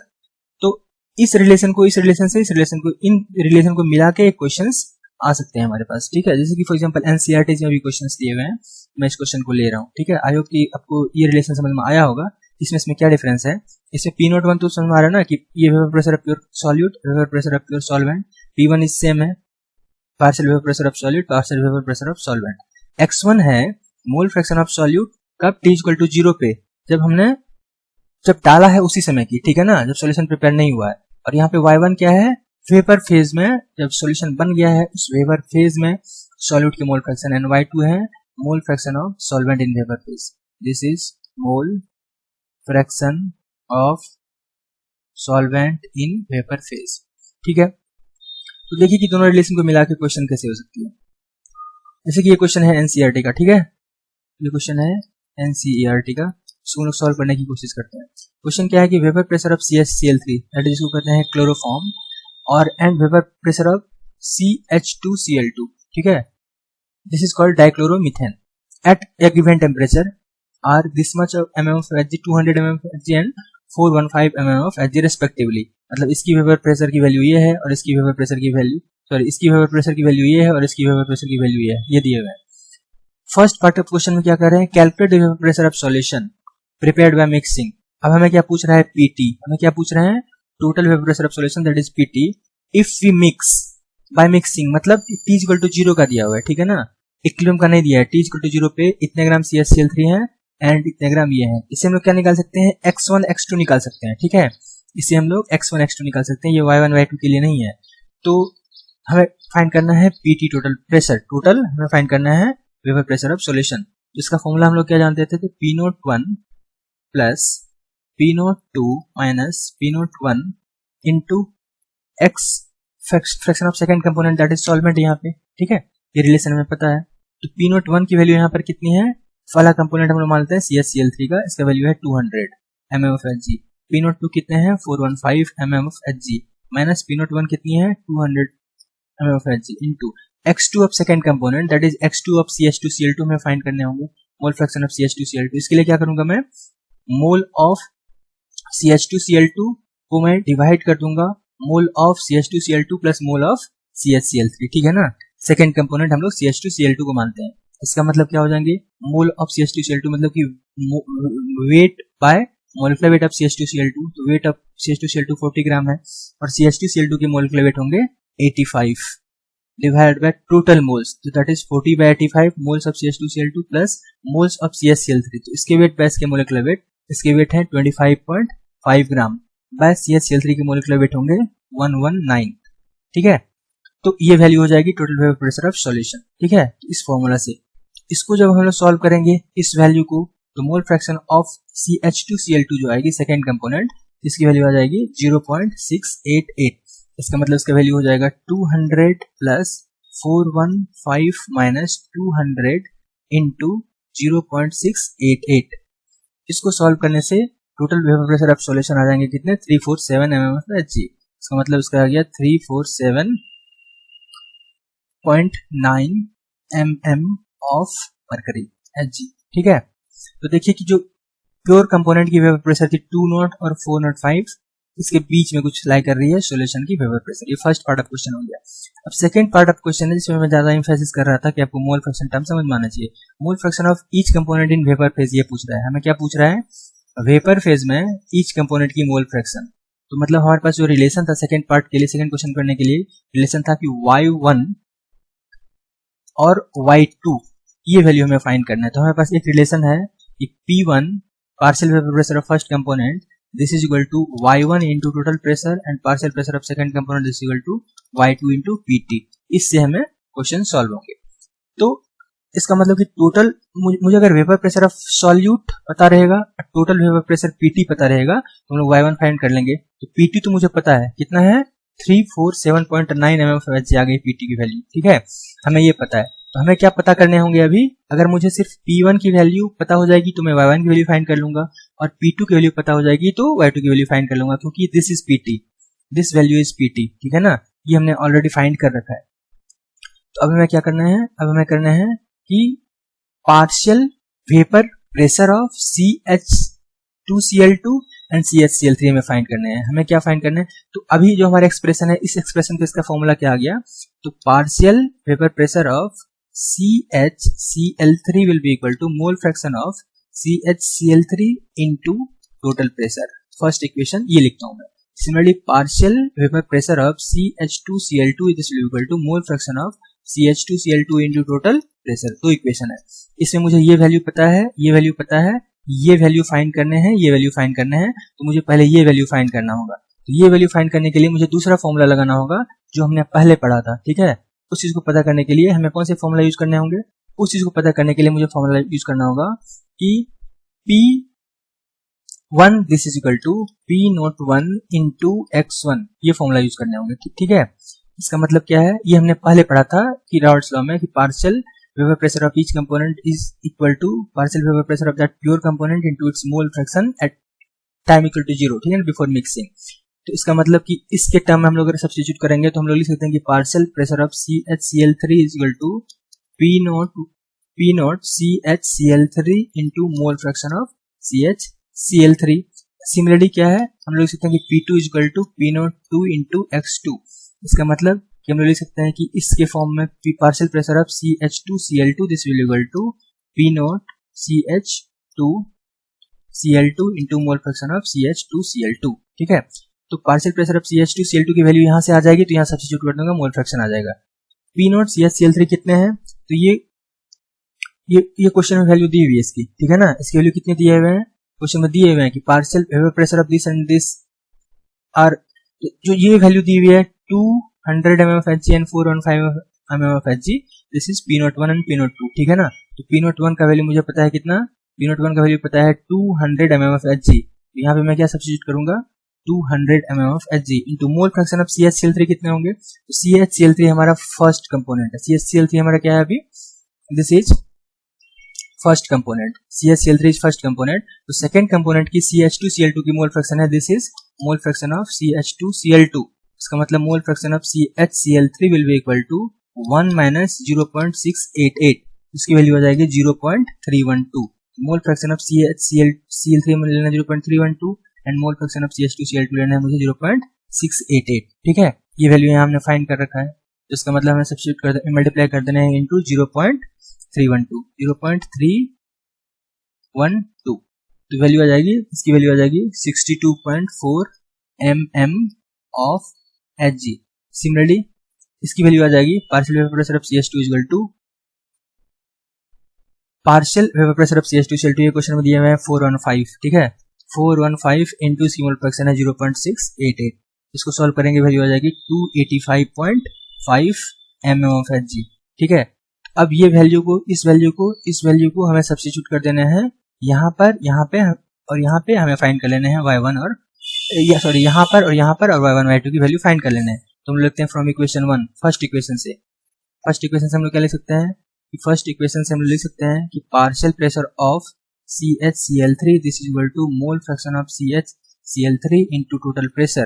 तो इस रिलेशन को, इस रिलेशन से इस रिलेशन को, इन रिलेशन को मिला के क्वेश्चंस आ सकते हैं हमारे पास, ठीक है। जैसे कि फॉर एग्जांपल एनसीईआरटी में भी क्वेश्चंस दिए हुए हैं, मैं इस क्वेश्चन को ले रहा हूँ, ठीक है। आई होप कि आपको ये रिलेशन समझ में आया होगा। इसमें क्या डिफरेंस है, इसमें P01 तो समझ में आ रहा है ना कि ये vapour pressure of pure solute, vapour pressure of pure solvent, P1 is same है, partial vapour pressure of solute, partial vapour pressure of solvent. X1 है मोल फ्रैक्शन ऑफ सॉल्यूट कब, T इक्वल टू 0 पे, जब डाला है उसी समय की, ठीक है ना, जब सॉल्यूशन प्रिपेयर नहीं हुआ है। और यहाँ पे Y1 क्या है, वेपर फेज में जब सॉल्यूशन बन गया है उस वेपर फेज में सॉल्यूट की मोल फ्रैक्शन, एंड Y2 है mole fraction of solvent in vapour phase, this is mole fraction of solvent in vapour phase, ठीक है। तो देखिए कि दोनों रिलेशन को मिला के क्वेश्चन कैसे हो सकती है। जैसे कि ये क्वेश्चन है एनसीईआरटी का, ठीक है, ये क्वेश्चन है एनसीईआरटी का, इसको लोग सॉल्व करने की कोशिश करते हैं। क्वेश्चन क्या है कि वेपर प्रेशर ऑफ CH-Cl3 जिसको कहते हैं क्लोरोफॉर्म, और and vapour pressure of CH2Cl2, ठीक है, this is called dichloromethane at a given temperature are this much of mm of Hg, 200 mm of Hg and 415 mm of Hg respectively. मतलब इसकी vapour pressure की value ये है और इसकी vapour pressure की वैल्यू, सॉरी इसकी वेपर प्रेशर की वैल्यू ये है और इसकी वेपर प्रेशर की वैल्यू ये है, ये दिए हुए हैं। फर्स्ट पार्ट ऑफ क्वेश्चन में क्या कर रहे हैं, calculate vapour pressure of solution prepared by mixing. अब हमें क्या पूछ रहा है, PT, हमें क्या पूछ रहे हैं, total vapour pressure of solution that is PT if we mix by mixing, मतलब T इक्वल टू 0 का दिया हुआ है, ठीक है ना, इक्विलिब्रियम का नहीं दिया है। T इक्वल टू 0 पे इतने ग्राम CH-Cl3 है एंड इतने ग्राम ये है। इसे हम लोग क्या निकाल सकते हैं, X1 X2 निकाल सकते हैं, ठीक है, इसे हम लोग X1 X2 निकाल सकते हैं, ये Y1 Y2 के लिए नहीं है। तो हमें फाइंड करना है PT टोटल प्रेशर, टोटल हमें फाइंड करना है वेपर प्रेशर ऑफ सॉल्यूशन। जिसका फॉर्मूला हम लोग क्या जानते थे, P01 plus P02 minus P01 into X fraction of second component that is solvent यहाँ पे, ठीक है, ये रिलेशन हमें पता है। तो P01 की वैल्यू यहाँ पर कितनी है, वाला कंपोनेंट हम लोग मानते हैं CH-Cl3 का, इसका वैल्यू है 200 mm of Hg। P02 कितने हैं, 415 mm of Hg minus P01 कितनी है, 200 mm of Hg into X2 of second component that is X2 of CH2Cl2 में फाइंड करने होंगे, मोल फ्रैक्शन ऑफ CH2Cl2। इसके लिए क्या करूंगा मैं, मोल ऑफ CH2Cl2 को मैं डिवाइड कर दूंगा mole of CH2Cl2 plus mole of CH-Cl3, ठीक है ना। सेकंड कंपोनेंट हम लोग CH2Cl2 को मानते हैं। इसका मतलब क्या हो जाएंगे, मोल ऑफ CH2Cl2 मतलब कि weight by molecular weight of CH2Cl2, तो वेट ऑफ CH2Cl2 40 ग्राम है और CH2Cl2 के मोलिकुलर वेट होंगे 85 डिवाइड बाय टोटल मोल्स, तो that is 40 by 85 moles of CH2Cl2 plus moles of CH-Cl3। तो इसके वेट बाय इसके मोलिकुलर वेट, इसके वेट है 25.5 ग्राम बाय CH-Cl3 के मोलिकुलर वेट होंगे 119, ठीक है। तो ये वैल्यू हो जाएगी total vapour pressure of solution, ठीक है। इस फॉर्मूला से इसको जब हम लोग सॉल्व करेंगे इस वैल्यू को, तो मोल फ्रैक्शन ऑफ CH2Cl2 जो आएगी सेकेंड कंपोनेंट, इसकी वैल्यू आ जाएगी 0.688। इसका मतलब इसका वैल्यू हो जाएगा 200 प्लस 415 माइनस 200 इंटू 0.688। इसको सॉल्व करने से total vapour pressure of solution आ जाएंगे कितने 347 mm ऑफ Hg। इसका मतलब इसका आ गया 347.9 mm ऑफ मरकरी Hg। ठीक है, तो देखिए कि जो प्योर कंपोनेंट की वेपर प्रेशर थी 2 नॉट और 405, इसके बीच में कुछ लाई कर रही है सॉल्यूशन की वेपर प्रेशर। ये फर्स्ट पार्ट ऑफ क्वेश्चन हो गया। अब सेकंड पार्ट ऑफ क्वेश्चन है जिसमें मैं ज्यादा एम्फेसिस कर रहा था कि आपको मोल फ्रैक्शन टर्म समझ में आना चाहिए। मोल fraction of each component in vapour phase ये पूछ रहा है, हमें क्या पूछ रहा है, वेपर फेज में ईच कंपोनेंट की मोल फ्रैक्शन। तो मतलब हमारे पास जो रिलेशन था सेकंड पार्ट के लिए, सेकंड क्वेश्चन करने के लिए रिलेशन था कि y1 और y2 ये वैल्यू हमें फाइंड करना है। तो हमारे पास एक रिलेशन है कि P1 partial vapour pressure of first component this is equal to y1 into total pressure and partial pressure of second component this is equal to y2 into pt। इससे हमें क्वेश्चन सॉल्व होंगे। तो इसका मतलब कि total मुझे अगर vapour pressure of solute पता रहेगा, टोटल वेपर प्रेशर pt पता रहेगा, तो हम लोग y1 फाइंड कर लेंगे। तो pt तो मुझे पता है कितना है 347.9 mm ऑफ Hg आ गई pt की वैल्यू। ठीक है, हमें ये पता है। तो हमें क्या पता करने होंगे अभी, अगर मुझे सिर्फ P1 की वैल्यू पता हो जाएगी तो मैं Y1 की वैल्यू फाइंड कर लूंगा, और P2 की वैल्यू पता हो जाएगी तो Y2 की वैल्यू फाइंड कर लूंगा, क्योंकि this is PT, this value is PT। ठीक है ना, ये हमने ऑलरेडी फाइंड कर रखा है। तो अब हमें क्या करना है, अब हमें करना है कि partial vapour pressure of CH2Cl2 and CHCl3 हमें फाइंड करने हैं। हमें क्या फाइंड करना है, तो अभी जो हमारा एक्सप्रेशन है, इस एक्सप्रेशन का इसका फॉर्मूला क्या आ गया, तो partial vapour pressure of CHCl3 will be equal to mole fraction of CHCl3 into total pressure। First equation ये लिखता हूं मैं। Similarly partial vapour pressure of CH2Cl2 is equal to mole fraction of CH2Cl2 into total pressure। दो equation है, इसमें मुझे ये value पता है, ये वैल्यू पता है, ये वैल्यू फाइंड करने हैं, ये वैल्यू फाइंड करने हैं। तो मुझे पहले ये वैल्यू फाइंड करना होगा। तो ये वैल्यू फाइंड करने के लिए मुझे दूसरा फॉर्मूला लगाना होगा जो हमने पहले पढ़ा था। ठीक है, उस चीज को पता करने के लिए हमें कौन से फॉर्मूला यूज करने होंगे, उस चीज को पता करने के लिए मुझे फॉर्मूला यूज करना होगा कि P1 this is equal to P01 into x1, ये फॉर्मूला यूज करने होंगे। ठीक है, इसका मतलब क्या है, ये हमने पहले पढ़ा था कि राउल्ट्स लॉ में कि partial vapour pressure of each component is equal to partial vapour pressure of that pure component into its mole fraction at time equal to 0। ठीक है, बिफोर मिक्सिंग। तो इसका मतलब कि इसके टर्म में हम लोग अगर सब्स्टिट्यूट करेंगे तो हम लोग लिख सकते हैं कि partial pressure of CHCl3 is equal to P0 CHCl3 into mole fraction of CHCl3। Similarly क्या है, हम लोग लिख सकते हैं कि P2 is equal to P02 into x2। इसका मतलब कि हम लोग लिख सकते हैं कि इसके फॉर्म में partial pressure of CH2Cl2 this will equal to P0 CH2Cl2 into mole fraction of CH2Cl2। ठीक है, तो पार्शियल प्रेशर ऑफ CH2Cl2 की वैल्यू यहां से आ जाएगी, तो यहां सब्स्टिट्यूट कर दूंगा, मोल फ्रैक्शन आ जाएगा। P0 CHCl3 कितने हैं, तो ये क्वेश्चन में वैल्यू दी हुई है इसकी। ठीक है ना, इसकी वैल्यू कितने दिए हुए हैं, क्वेश्चन में दिए हुए हैं कि partial vapour pressure of this and this are, जो ये वैल्यू दी हुई है 200 mm of Hg and 415 mm of Hg, this is P01 and P02। ठीक है ना, तो P01 का वैल्यू मुझे पता है कितना, P01 का वैल्यू पता है 200 mm of Hg। यहाँ पे मैं क्या सब्स्टिट्यूट करूंगा, 200 mm of Hg into mole fraction of CHCl3 कितने होंगे, तो CHCl3 हमारा फर्स्ट कंपोनेंट है। CHCl3 हमारा क्या है अभी, this is first component, CHCl3 is first component. तो सेकंड कंपोनेंट की CH2Cl2 की मोल फ्रैक्शन है, this is mole fraction of CH2Cl2। इसका मतलब mole fraction of CHCl3 will be equal to 1 minus 0.688, इसकी वैल्यू आ जाएगी 0.312। मोल फ्रैक्शन ऑफ CHCl3 में लेना 0.312 and mole fraction of CH2Cl2 लेना है मुझे 0.688। ठीक है, ये वैल्यू यहाँ हमने फाइंड कर रखा है, तो इसका मतलब हमें सब्स्टिट्यूट कर मल्टीप्लाई कर देना है इनटू 0.312, तो वैल्यू आ जाएगी, इसकी वैल्यू आ जाएगी 62.4 mm ऑफ Hg। सिमिलरली इसकी वैल्यू आ जाएगी partial vapour pressure of CH2 is equal to partial vapour pressure of CH2Cl2, ये क्वेश्चन में दिया हुआ है 415। ठीक है, 415 इंटू सी मोल फ्रैक्शन है 0.688, इसको सॉल्व करेंगे वैल्यू आ जाएगी 285.5 mm ऑफ Hg। ठीक है, अब ये वैल्यू को इस वैल्यू को हमें सब्स्टिट्यूट कर देना है यहाँ पे और यहाँ पे हमें फाइंड कर लेने हैं y1 और यहाँ पर और y1 y2 की वैल्यू फाइंड कर लेना है। तो हम लिखते हैं फ्रॉम इक्वेशन 1, फर्स्ट इक्वेशन से हम लोग क्या लिख सकते हैं कि फर्स्ट इक्वेशन से हम लोग लिख सकते हैं कि partial pressure of CHCl3 this is equal to mole fraction of CHCl3 into total pressure.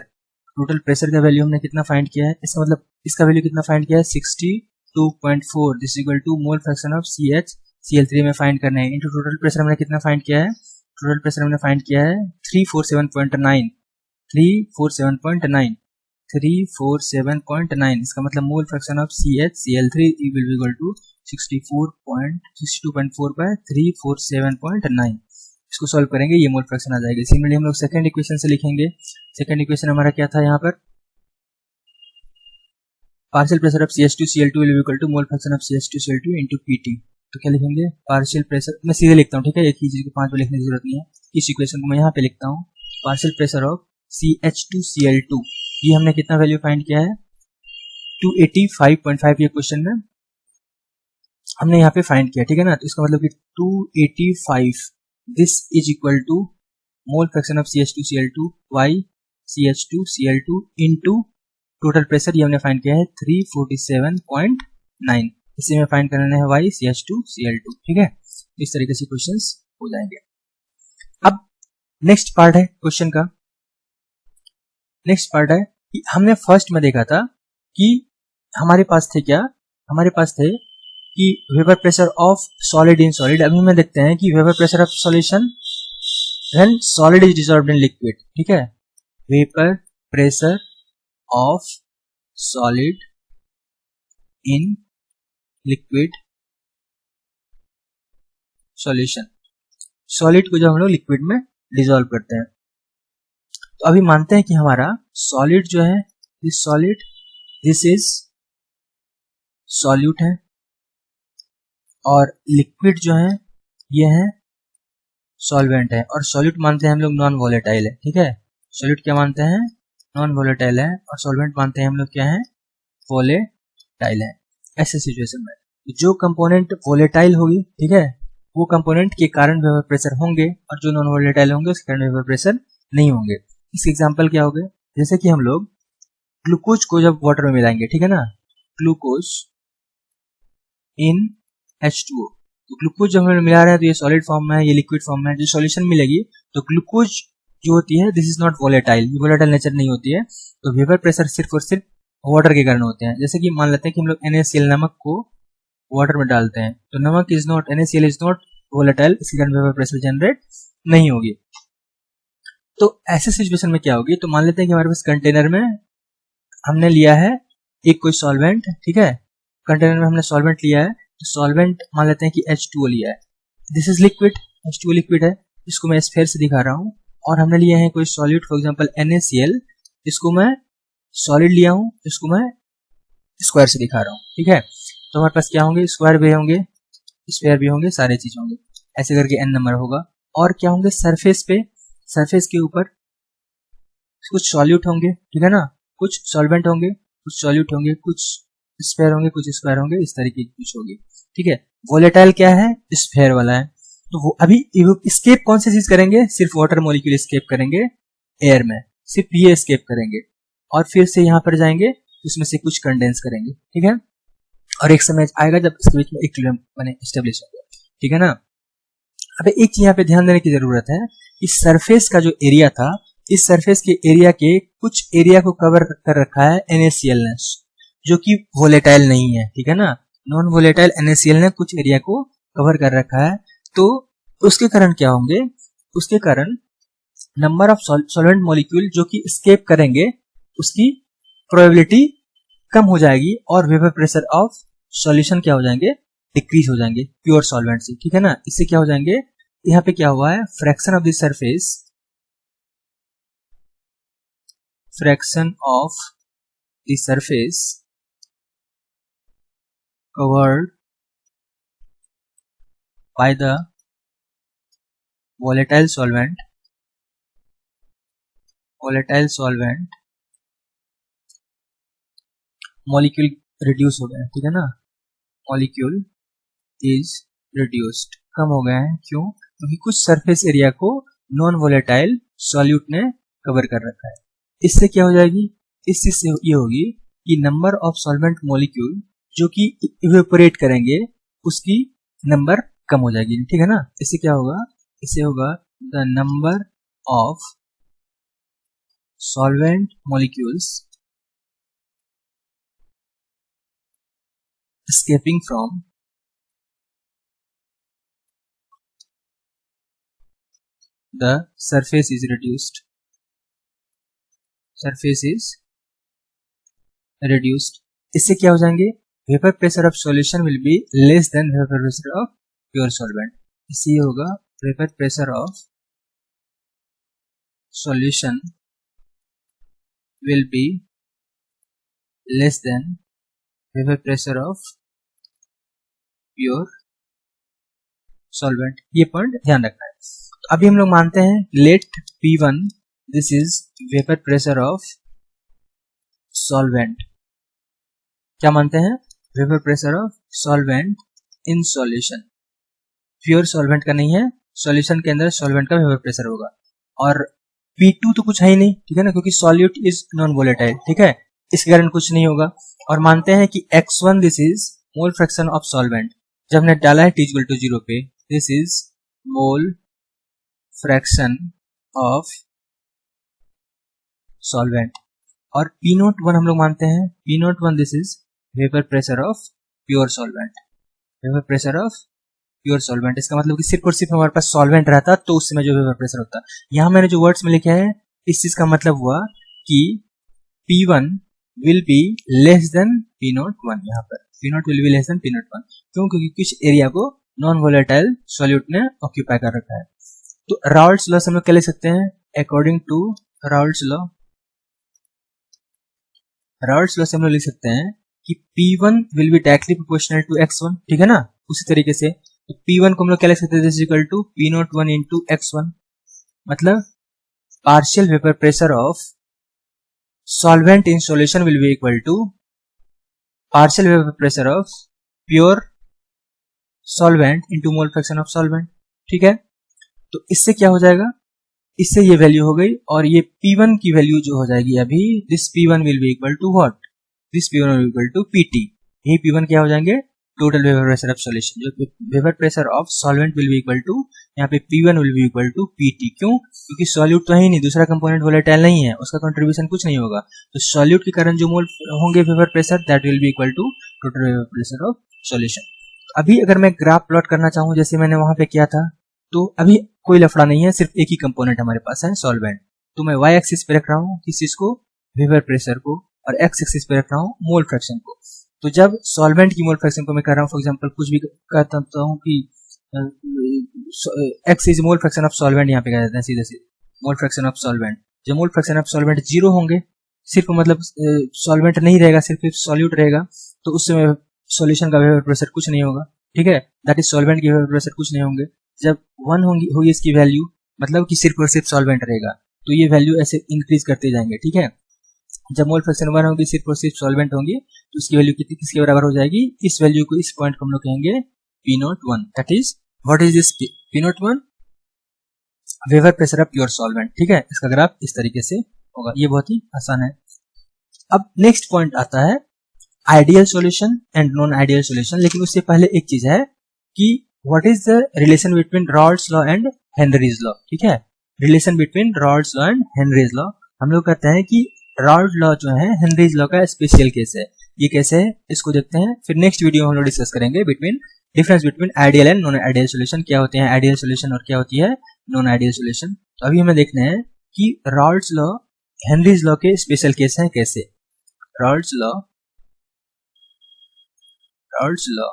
Total pressure का वैल्यू हमने कितना फाइंड किया है, इसका मतलब इसका वैल्यू कितना फाइंड किया है 62.4 this is equal to mole fraction of CHCl3 में फाइंड करना है इनटू टोटल प्रेशर हमने कितना फाइंड किया है, टोटल प्रेशर हमने फाइंड किया है 347.9 347.9 इसका मतलब mole fraction of CHCl3 will be equal to 62.4 by 347.9। इसको सॉल्व करेंगे, ये मोल फ्रैक्शन आ जाएगी। सिमिलरली हम लोग सेकंड इक्वेशन से लिखेंगे। सेकंड इक्वेशन हमारा क्या था, यहाँ पर partial pressure of CH2Cl2 will be equal to mole fraction of CH2Cl2 into Pt। तो क्या लिखेंगे, पार्शियल प्रेशर, मैं सीधे लिखता हूँ, ठीक है, एक ही चीज को 5 बार लिखने की जरूरत नहीं है। इस इक्वेशन को मैं यहाँ पे लिखता हूँ, पार्शियल प्रेशर ऑफ CH2Cl2, ये हमने कितना वैल्यू फाइंड किया है 285.5, ये क्वेश्चन में हमने यहाँ पे फाइंड किया, ठीक है ना। तो इसका मतलब कि 285 this is equal to mole fraction of CH2Cl2 y CH2Cl2 into total pressure, ये हमने फाइंड किया है 347.9, इसे में फाइंड करना है y CH2Cl2, ठीक है। इस तरीके से क्वेश्चंस हो जाएंगे। अब नेक्स्ट पार्ट है क्वेश्चन का, नेक्स्ट पार्ट है कि हमने फर्स्ट में देखा था कि हमारे पास थे क्या, हमारे पास थे कि vapour pressure of solid in solid. अभी हमें देखते हैं कि vapour pressure of solution when solid is dissolved in liquid, ठीक है, vapour pressure of solid in liquid solution. Solid को जब हम लोग लिक्विड में डिसॉल्व करते हैं, तो अभी मानते हैं कि हमारा सॉलिड जो है, this solid this is solute है, और लिक्विड जो है ये है सॉल्वेंट है, और सॉल्यूट मानते हैं हम लोग नॉन वोलेटाइल है, ठीक है। सॉल्यूट क्या मानते हैं, नॉन वोलेटाइल है, और सॉल्वेंट मानते हैं हम लोग क्या है, वोलेटाइल है। ऐसे सिचुएशन में जो कंपोनेंट वोलेटाइल होगी, ठीक है, वो कंपोनेंट के कारण वेपर प्रेशर होंगे, और जो नॉन वोलेटाइल होंगे उसके कारण वेपर प्रेशर नहीं होंगे। इसके एग्जांपल क्या हो गए, जैसे कि हम लोग ग्लूकोज को जब वाटर में मिलाएंगे, ठीक है ना, ग्लूकोज इन H2O, तो ग्लूकोज जब हम मिला रहे हैं तो ये सॉलिड फॉर्म में है, ये लिक्विड फॉर्म में है। जो सॉल्यूशन मिलेगी तो ग्लूकोज जो होती है दिस इज नॉट वोलेटाइल, ये वोलेटाइल नेचर नहीं होती है, तो वेपर प्रेशर सिर्फ और सिर्फ वाटर के कारण होते हैं। जैसे कि मान लेते हैं कि हम लोग NaCl नमक को वाटर में डालते हैं, तो नमक is not, NaCl is not volatile, इसके कारण वेपर प्रेशर जनरेट नहीं होगी। तो ऐसे सिचुएशन में क्या होगी, तो मान लेते हैं कि हमारे पास कंटेनर में हमने लिया है एक कोई सॉल्वेंट, ठीक है, कंटेनर में हमने सॉल्वेंट लिया है, तो सॉल्वेंट मान लेते हैं कि H2O लिया है, this is liquid, H2O liquid है, इसको मैं स्फीयर से दिखा रहा हूँ, और हमने लिया है कोई सॉल्यूट, फॉर एग्जांपल NaCl, इसको मैं सॉलिड लिया हूँ, इसको मैं स्क्वायर से दिखा रहा हूँ, ठीक है। तो हमारे पास क्या होंगे, स्क्वायर भी होंगे, स्फीयर भी होंगे, सारे चीज होंगे, ऐसे करके n नंबर होगा। और क्या होंगे, सरफेस पे, सरफेस के ऊपर कुछ सॉल्यूट होंगे, ठीक है ना, कुछ सॉल्वेंट होंगे, कुछ सॉल्यूट होंगे, कुछ स्फीयर होंगे, कुछ स्क्वायर होंगे, इस तरीके की कुछ होगी, ठीक है। वोलेटाइल क्या है, स्फीयर वाला है, तो वो अभी स्केप कौन सी चीज करेंगे, सिर्फ वाटर मॉलिक्यूल स्केप करेंगे एयर में, सिर्फ ये स्केप करेंगे, और फिर से यहाँ पर जाएंगे, इसमें से कुछ कंडेंस करेंगे, ठीक है। और एक समय आएगा जब इसके बीच में इक्विलिब्रियम बने एस्टेब्लिश होगा, ठीक है ना। अब एक चीज यहाँ पे ध्यान देने की जरूरत है, इस सरफेस का जो एरिया था, इस सरफेस के एरिया के कुछ एरिया को कवर कर रखा है NaCl ने, जो कि वोलेटाइल नहीं है, ठीक है ना, नॉन वोलेटाइल NaCl ने कुछ एरिया को कवर कर रखा है। तो उसके कारण क्या होंगे, उसके कारण नंबर ऑफ सॉल्वेंट मॉलिक्यूल जो कि एस्केप करेंगे उसकी प्रोबेबिलिटी कम हो जाएगी, और वेपर प्रेशर ऑफ सॉल्यूशन क्या हो जाएंगे, डिक्रीज हो जाएंगे प्योर सॉल्वेंट से, ठीक है ना। इससे क्या हो जाएंगे, यहाँ पे क्या हुआ है, fraction of the surface, fraction of the surface covered by the volatile solvent molecule reduce हो गया है, ठीक है ना, molecule is reduced, कम हो गया है, क्यों, क्योंकि कुछ सरफेस एरिया को नॉन वोलेटाइल सॉल्यूट ने कवर कर रखा है। इससे क्या हो जाएगी, इस चीज से ये होगी कि नंबर ऑफ सॉल्वेंट मॉलिक्यूल जो कि इवेपोरेट करेंगे उसकी नंबर कम हो जाएगी, ठीक है ना। इससे क्या होगा, इसे होगा the number of solvent molecules escaping from the surface is reduced. Surface is reduced. इससे क्या हो जाएंगे? Vapour pressure of solution will be less than vapour pressure of pure solvent. इसी होगा vapour pressure of solution will be less than vapour pressure of pure solvent. ये point ध्यान रखना है. तो अभी हम लोग मानते हैं let P1 this is vapour pressure of solvent. क्या मानते हैं? Vapour pressure of solvent in solution. Pure solvent का नहीं है, सॉल्यूशन के अंदर सॉल्वेंट का वेपर प्रेशर होगा. और P2 तो कुछ है ही नहीं, ठीक है ना, क्योंकि सॉल्यूट इज नॉन वोलेटाइल. ठीक है, इसके कारण कुछ नहीं होगा. और मानते हैं कि x1 this is mole fraction of solvent. जब हमने डाला है t = 0 पे, this is mole fraction of solvent. और P01 हम लोग मानते हैं, P01 this is vapour pressure of pure solvent. Vapour pressure of pure solvent. इसका मतलब कि सिर्फ और सिर्फ हमारे पास सॉल्वेंट रहता तो उस समय जो वेपर प्रेशर होता. यहां मैंने जो वर्ड्स में लिखा है, इस चीज का मतलब हुआ कि P1 will be less then P01. यहाँ पर P0 will be less then P01. क्यों? क्योंकि कुछ एरिया को नॉन वोलेटाइल सॉल्यूट ने ऑक्यूपाई कर रखा है. तो राउल्ट्स लॉ से हम लोग क्या लिख सकते हैं? According to Raoult's law, Raoult's law से हम लोग लिख सकते हैं कि P1 will be directly proportional to x1. ठीक है ना. उसी तरीके से तो P1 को हम लोग क्या लिख सकते हैं? This equal to P01 into x1. मतलब partial vapour pressure of solvent in solution will be equal to partial vapour pressure of pure solvent into mole fraction of solvent. ठीक है. तो इससे क्या हो जाएगा? इससे ये वैल्यू हो गई और ये P1 की वैल्यू जो हो जाएगी अभी, this P1 will be equal to what? This P1 will be equal to PT. यही P1 क्या हो जाएंगे? Total vapour pressure of solution. जो vapour pressure of solvent will be equal to, यहाँ पे P1 will be equal to PT. क्यों? क्योंकि solute तो है ही नहीं, दूसरा कंपोनेंट वोलेटाइल नहीं है, उसका कंट्रीब्यूशन कुछ नहीं होगा. तो सॉल्यूट के कारण जो मोल होंगे vapour pressure, that will be equal to total vapour pressure of solution. अभी अगर मैं ग्राफ प्लॉट करना चाहूँ जैसे मैंने वहां पे किया था, तो अभी कोई लफड़ा नहीं है, सिर्फ एक ही कंपोनेंट हमारे पास है, सॉल्वेंट. तो मैं y एक्सिस पे रख रहा हूँ किस चीज को? वेपर प्रेशर को. और x एक्सिस पे रख रहा हूँ मोल फ्रैक्शन को. तो जब सॉल्वेंट की मोल फ्रैक्शन को मैं कर रहा हूँ, फॉर एग्जांपल कुछ भी कहता हूँ कि x is mole fraction of solvent, यहाँ पे कह देते हैं सीधे सीधे मोल फ्रैक्शन ऑफ सॉल्वेंट. जब मोल फ्रैक्शन ऑफ सॉल्वेंट 0 होंगे, सिर्फ मतलब सॉल्वेंट नहीं रहेगा, सिर्फ सॉल्यूट रहेगा, तो उस समय सॉल्यूशन का वेपर प्रेशर कुछ नहीं होगा. ठीक है, दैट इज सॉल्वेंट की वेपर प्रेशर कुछ नहीं होंगे. जब 1 होगी इसकी वैल्यू, मतलब कि सिर्फ और सिर्फ सॉल्वेंट रहेगा, तो ये वैल्यू ऐसे इंक्रीज करते जाएंगे. ठीक है. जब मोल फ्रैक्शन 1 होगी, सिर्फ और सिर्फ सॉल्वेंट होंगी, तो उसकी वैल्यू कितनी किसके बराबर हो जाएगी? इस वैल्यू को, इस पॉइंट को हम लोग कहेंगे P01. That is what is this P01? Vapour pressure of pure solvent. ठीक है. इसका ग्राफ इस तरीके से होगा. ये बहुत ही आसान है. अब नेक्स्ट पॉइंट आता है ideal solution and non ideal solution. लेकिन उससे पहले एक चीज है कि what is the relation between Raoult's law and Henry's law. ठीक है. Relation between Raoult's law and Henry's law. हम लोग कहते हैं कि राउल्ट लॉ जो है हेनरीज लॉ का स्पेशल केस है. ये कैसे है इसको देखते हैं, फिर नेक्स्ट वीडियो में हम लोग डिस्कस करेंगे difference between ideal and non ideal solution. क्या होते हैं आइडियल सॉल्यूशन और क्या होती है नॉन आइडियल सॉल्यूशन. तो अभी हमें देखना है कि राउल्ट्स लॉ हेनरीज लॉ के स्पेशल केस हैं कैसे. राउल्ट्स लॉ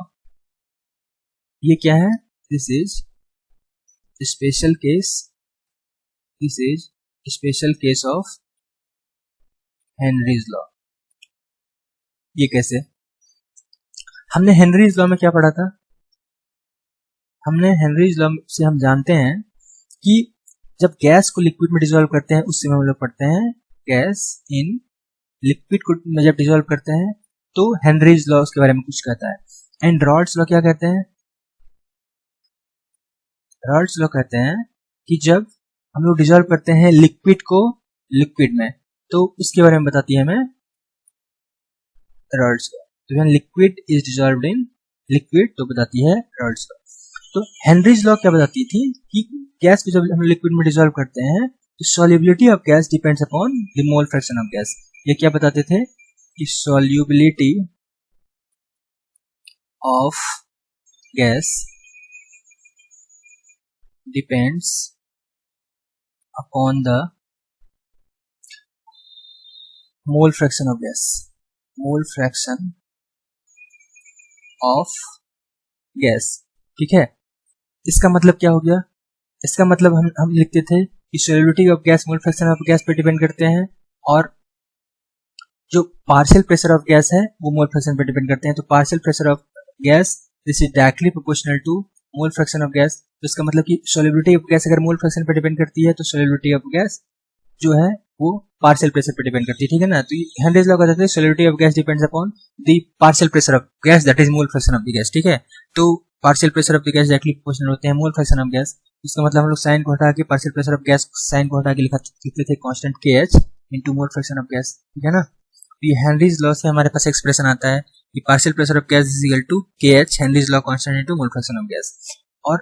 ये क्या है? This is special case of Henry's law. ये कैसे? हमने हेनरीज लॉ में क्या पढ़ा था? हमने हेनरीज लॉ से हम जानते हैं कि जब गैस को लिक्विड में डिसॉल्व करते हैं, उस समय हम लोग पढ़ते हैं गैस इन लिक्विड को जब डिसॉल्व करते हैं, तो हेनरीज लॉ उसके बारे में कुछ कहता है. एंड राउल्ट्स लॉ क्या कहते हैं? राउल्ट्स लॉ कहते हैं कि जब हम लोग डिसॉल्व करते हैं लिक्विड को लिक्विड में, तो उसके बारे में बताती है हमें राउल्ट्स लॉ. तो when liquid is dissolved in liquid, तो बताती है राउल्ट्स लॉ. तो हेनरीज लॉ क्या बताती थी कि गैस को जब हम लिक्विड में डिसॉल्व करते हैं तो solubility of gas depends upon the mole fraction of gas. ये क्या बताते थे कि solubility of gas depends upon the mole fraction of gas, mole fraction of gas. ठीक है, इसका मतलब क्या हो गया, इसका मतलब हम लिखते थे कि solubility of gas mole fraction of gas पे डिपेंड करते हैं और जो पार्शियल प्रेशर ऑफ गैस है वो मोल फ्रैक्शन पे डिपेंड करते हैं। तो partial pressure of gas this is directly proportional to mole fraction of gas. तो इसका मतलब कि सॉल्युबिलिटी ऑफ गैस अगर मोल फ्रैक्शन पे डिपेंड करती है तो सॉल्युबिलिटी ऑफ गैस जो है वो पार्शियल प्रेशर पे डिपेंड करती है। ठीक है ना, तो हेनरीज लॉ कहते हैं solubility of gas depends upon the partial pressure of gas that is mole fraction of the gas. ठीक है, तो partial pressure of the gas directly proportional होते हैं मोल फ्रैक्शन ऑफ गैस। इसका मतलब हम लोग साइन को हटा के partial pressure of gas sign को हटा के लिखते थे constant KH into mole fraction of gas. ठीक है ना, तो ये हेनरीज लॉ से हमारे पास एक्सप्रेशन आता है कि partial pressure of gas is equal to KH Henry's law constant into mole fraction of gas. और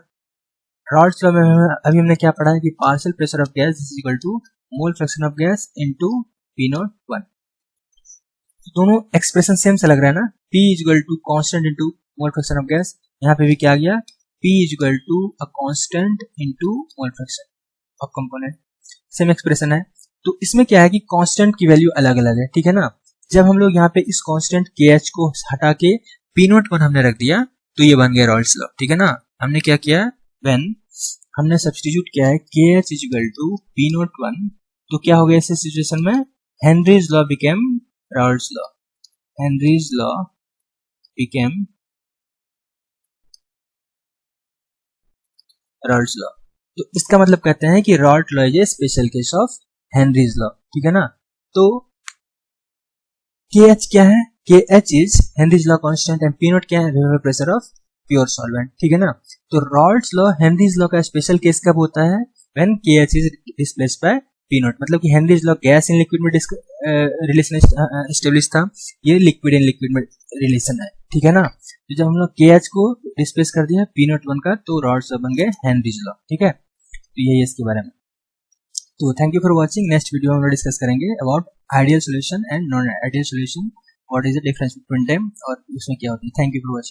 रॉल्स लॉ में अभी हमने क्या पढ़ा है कि partial pressure of gas is equal to mole fraction of gas into P01। दोनों expression same से लग रहा है ना, P is equal to constant into mole fraction of gas. यहाँ पे भी क्या आ गया, P is equal to a constant into mole fraction of component, same expression है। तो इसमें क्या है कि कांस्टेंट की वैल्यू अलग अलग है। ठीक है ना, जब हम लोग यहाँ पे इस कांस्टेंट KH को हटा के P01 हमने रख दिया तो ये बन गया रॉल्स लॉ। ठीक है ना, हमने क्या किया, व्हेन हमने सब्स्टिट्यूट किया है KH is equal to P01 तो क्या हो गया इस सिचुएशन में, Henry's law became Rawls law, Henry's law became Rawls law. तो इसका मतलब कहते हैं कि Raoult law is a special case of Henry's law. ठीक है ना, तो KH क्या है, KH is Henrys law constant and P0 क्या है, vapour pressure of pure solvent. ठीक है ना, तो रॉल्ट्स लॉ हेनरीज लॉ का स्पेशल केस कब होता है, when KH is displaced by P0। मतलब कि Henry's law gas in liquid में रिलेशन एस्टेब्लिश था, ये लिक्विड इन लिक्विड में रिलेशन है। ठीक है ना, तो जब हम लोग KH को डिस्प्लेस कर दिया P01 का तो रॉल्ट्स लॉ बन गए हेनरीज लॉ। ठीक है, तो यही है इसके बारे में। तो thank you for watching. Next video में हम डिस्कस करेंगे about ideal solution and non ideal solution, what is the difference between them और उसमें क्या होता है। Thank you for watching.